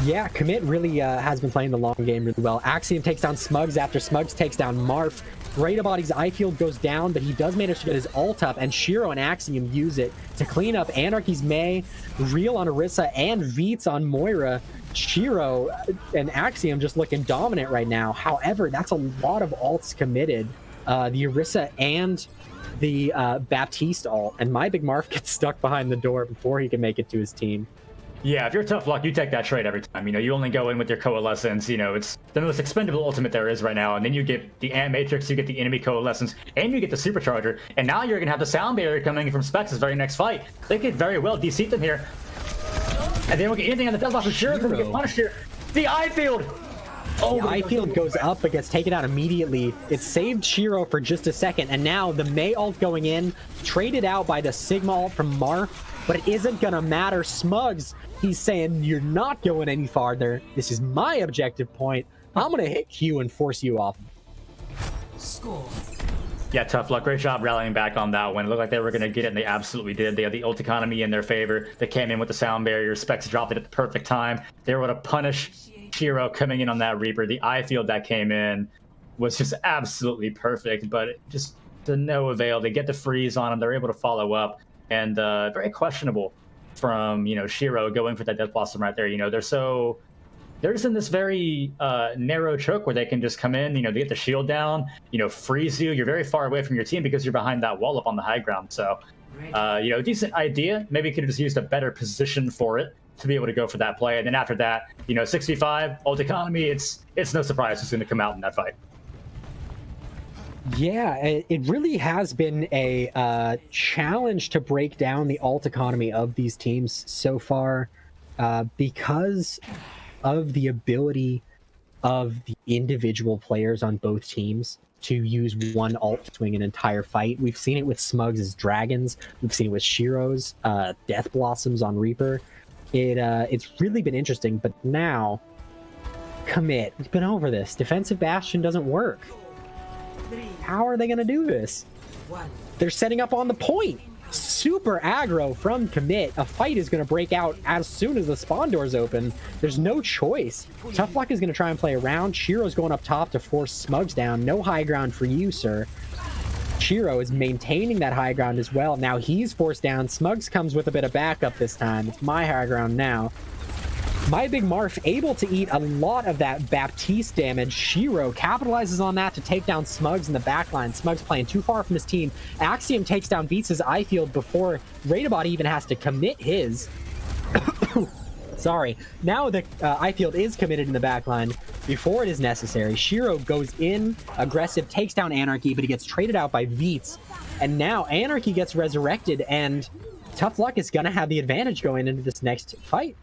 Speaker 5: Yeah, Kommit really has been playing the long game really well. Axiom takes down Smugs after Smugs takes down Marf. Body's eye field goes down, but he does manage to get his ult up, and Shiro and Axiom use it to clean up Anarchy's Mei, Real on Orisa, and Veets on Moira. Shiro and Axiom just looking dominant right now. However, that's a lot of ults committed. The Orisa and the Baptiste ult, and My Big Marf gets stuck behind the door before he can make it to his team.
Speaker 3: Yeah, if you're Tough Luck, you take that trade every time. You know, you only go in with your Coalescence. You know, it's the most expendable ultimate there is right now. And then you get the Ant Matrix, you get the enemy Coalescence, and you get the Supercharger. And now you're going to have the Sound Barrier coming in from Specs' very next fight. They could very well de-seat them here. And they won't get anything on the Deathlock for sure. They're going to get punished here. The Eye Field! Oh,
Speaker 5: the Eye Field goes up but gets taken out immediately. It saved Shiro for just a second. And now the Mei ult going in, traded out by the Sigma ult from Marf. But it isn't going to matter. Smugs, he's saying, you're not going any farther. This is my objective point. I'm going to hit Q and force you off.
Speaker 6: Score.
Speaker 3: Yeah, Tough Luck. Great job rallying back on that one. It looked like they were going to get it, and they absolutely did. They had the ult economy in their favor. They came in with the Sound Barrier. Specs dropped it at the perfect time. They were able to punish Shiro coming in on that Reaper. The eye field that came in was just absolutely perfect, but just to no avail. They get the freeze on him. They're able to follow up. And very questionable from, you know, Shiro going for that Death Blossom right there. You know, they're just in this very narrow choke where they can just come in, you know, they get the shield down, you know, freeze you. You're very far away from your team because you're behind that wall up on the high ground. So, you know, decent idea. Maybe could have just used a better position for it to be able to go for that play. And then after that, you know, 6v5, ult economy, it's no surprise who's going to come out in that fight.
Speaker 5: Yeah, it really has been a challenge to break down the ult economy of these teams so far because of the ability of the individual players on both teams to use one ult to swing an entire fight. We've seen it with Smugs' Dragons. We've seen it with Shiro's Death Blossoms on Reaper. It's really been interesting, but now, Kommit. We've been over this. Defensive Bastion doesn't work. How are they going to do this? They're setting up on the point. Super aggro from Kommit. A fight is going to break out as soon as the spawn doors open. There's no choice. Tough Luck is going to try and play around. Shiro's going up top to force Smugs down. No high ground for you, sir. Shiro is maintaining that high ground as well. Now he's forced down. Smugs comes with a bit of backup this time. It's my high ground now. My Big Marf able to eat a lot of that Baptiste damage. Shiro capitalizes on that to take down Smugs in the backline. Smugs playing too far from his team. Axiom takes down Veets' eye field before Radabot even has to commit his. Sorry. Now the eye field is committed in the backline before it is necessary. Shiro goes in, aggressive, takes down Anarchy, but he gets traded out by Veets. And now Anarchy gets resurrected, and Tough Luck is going to have the advantage going into this next fight.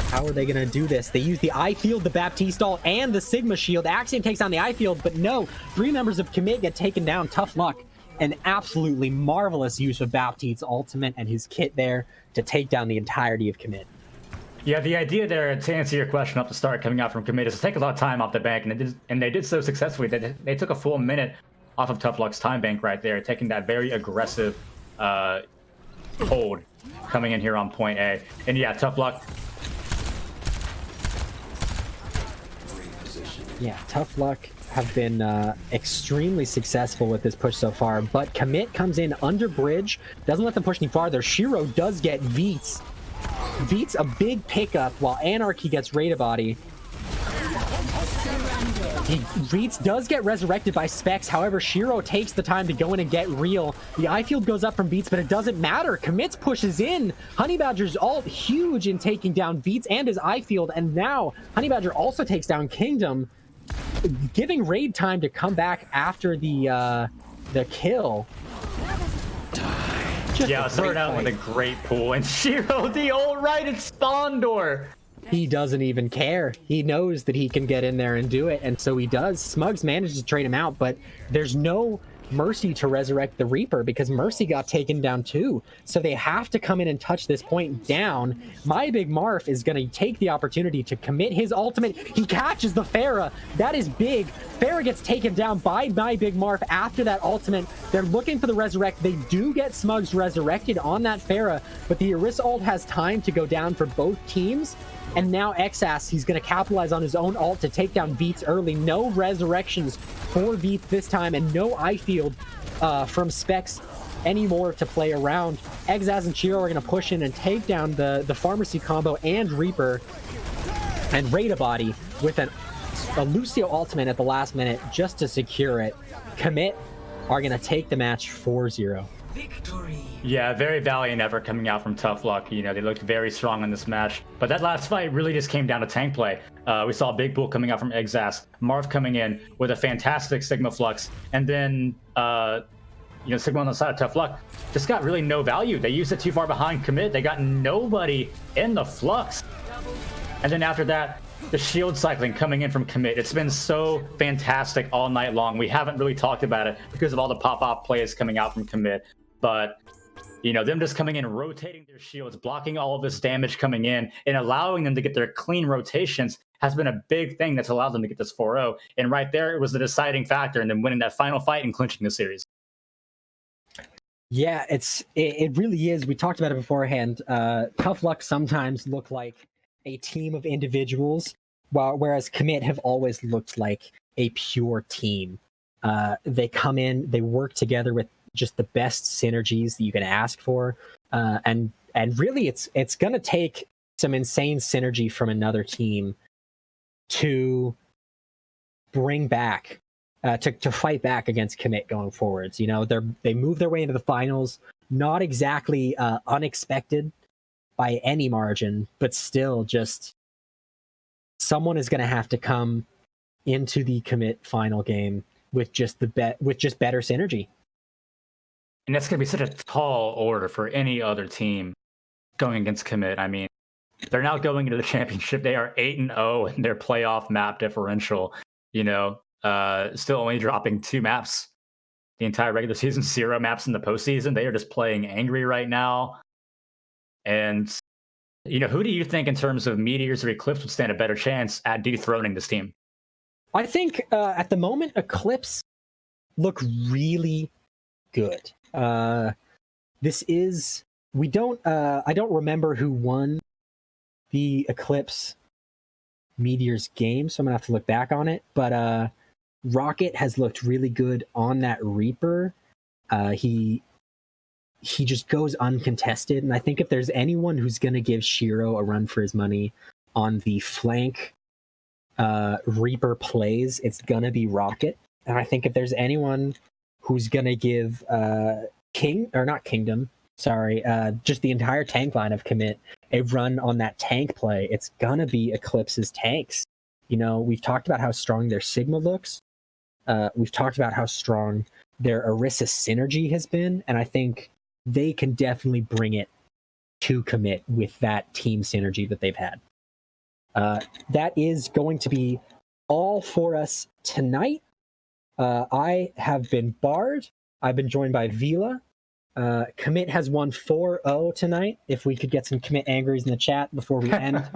Speaker 5: How are they going to do this? They use the eye field, the Baptiste ult, and the Sigma shield. Axiom takes down the eye field, but no. 3 members of Kommit get taken down. Tough Luck an absolutely marvelous use of Baptiste's ultimate and his kit there to take down the entirety of Kommit.
Speaker 3: Yeah, the idea there, to answer your question off the start coming out from Kommit, is to take a lot of time off the bank, and they did so successfully. They took a full minute off of Tough Luck's time bank right there, taking that very aggressive hold coming in here on point A. And yeah, Tough Luck.
Speaker 5: Yeah, Tough Luck have been extremely successful with this push so far, but Kommit comes in under bridge, doesn't let them push any farther. Shiro does get Veets. Veets a big pickup while Anarchy gets Rada Body. Veets does get resurrected by Specs, however, Shiro takes the time to go in and get real. The eye field goes up from Veets, but it doesn't matter. Commit's pushes in. Honey Badger's ult huge in taking down Veets and his eye field, and now Honey Badger also takes down Kingdom, giving Raid time to come back after the kill.
Speaker 3: Yeah, started out with a great pull, and Shiro, the old right at spawn door.
Speaker 5: He doesn't even care. He knows that he can get in there and do it, and so he does. Smugs manages to trade him out, but there's no Mercy to resurrect the Reaper because Mercy got taken down too. So they have to come in and touch this point down. My Big Marf is going to take the opportunity to commit his ultimate. He catches the Pharah. That is big. Pharah gets taken down by My Big Marf after that ultimate. They're looking for the resurrect. They do get Smugs resurrected on that Pharah, but the Orisa ult has time to go down for both teams. And now Exas, he's going to capitalize on his own ult to take down Veets early. No resurrections for Veets this time, and no eye field from Specs anymore to play around. Exas and Shiro are going to push in and take down the Pharmacy combo and Reaper. And Rada Body with a Lucio ultimate at the last minute just to secure it. Kommit are going to take the match 4-0.
Speaker 6: Victory.
Speaker 3: Yeah, very valiant effort coming out from Tough Luck. You know, they looked very strong in this match. But that last fight really just came down to tank play. We saw Big Bull coming out from Exas, Marv coming in with a fantastic Sigma Flux, and then, Sigma on the side of Tough Luck just got really no value. They used it too far behind Kommit. They got nobody in the Flux. And then after that, the shield cycling coming in from Kommit. It's been so fantastic all night long. We haven't really talked about it because of all the pop-off plays coming out from Kommit. But, them just coming in, rotating their shields, blocking all of this damage coming in, and allowing them to get their clean rotations has been a big thing that's allowed them to get this 4-0. And right there, it was the deciding factor in them winning that final fight and clinching the series.
Speaker 5: Yeah, it really is. We talked about it beforehand. Tough Luck sometimes look like a team of individuals, whereas Kommit have always looked like a pure team. They come in, they work together with just the best synergies that you can ask for, and really it's going to take some insane synergy from another team to bring back to fight back against Kommit going forwards. They move their way into the finals, not exactly unexpected by any margin, but still just someone is going to have to come into the Kommit final game with just better synergy.
Speaker 3: And that's going to be such a tall order for any other team going against Kommit. I mean, they're now going into the championship. They are 8-0 in their playoff map differential. Still only dropping 2 maps the entire regular season, 0 maps in the postseason. They are just playing angry right now. And, who do you think in terms of Meteors or Eclipse would stand a better chance at dethroning this team?
Speaker 5: I think at the moment, Eclipse look really good. I don't remember who won the Eclipse Meteors game, so I'm gonna have to look back on it. But Rocket has looked really good on that Reaper. He just goes uncontested, and I think if there's anyone who's gonna give Shiro a run for his money on the flank Reaper plays, it's gonna be Rocket. And I think if there's anyone who's gonna give just the entire tank line of Kommit a run on that tank play, it's gonna be Eclipse's tanks. We've talked about how strong their Sigma looks. We've talked about how strong their Orisa synergy has been, and I think they can definitely bring it to Kommit with that team synergy that they've had. That is going to be all for us tonight. I have been Bard. I've been joined by Vela. Kommit has won 4-0 tonight. If we could get some Kommit angries in the chat before we end,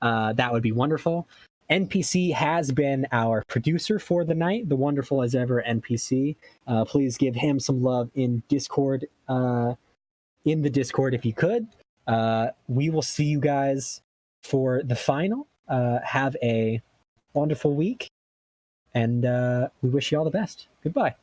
Speaker 5: that would be wonderful. NPC has been our producer for the night, the wonderful as ever NPC. Please give him some love in Discord, in the Discord if you could. We will see you guys for the final. Have a wonderful week, and we wish you all the best. Goodbye.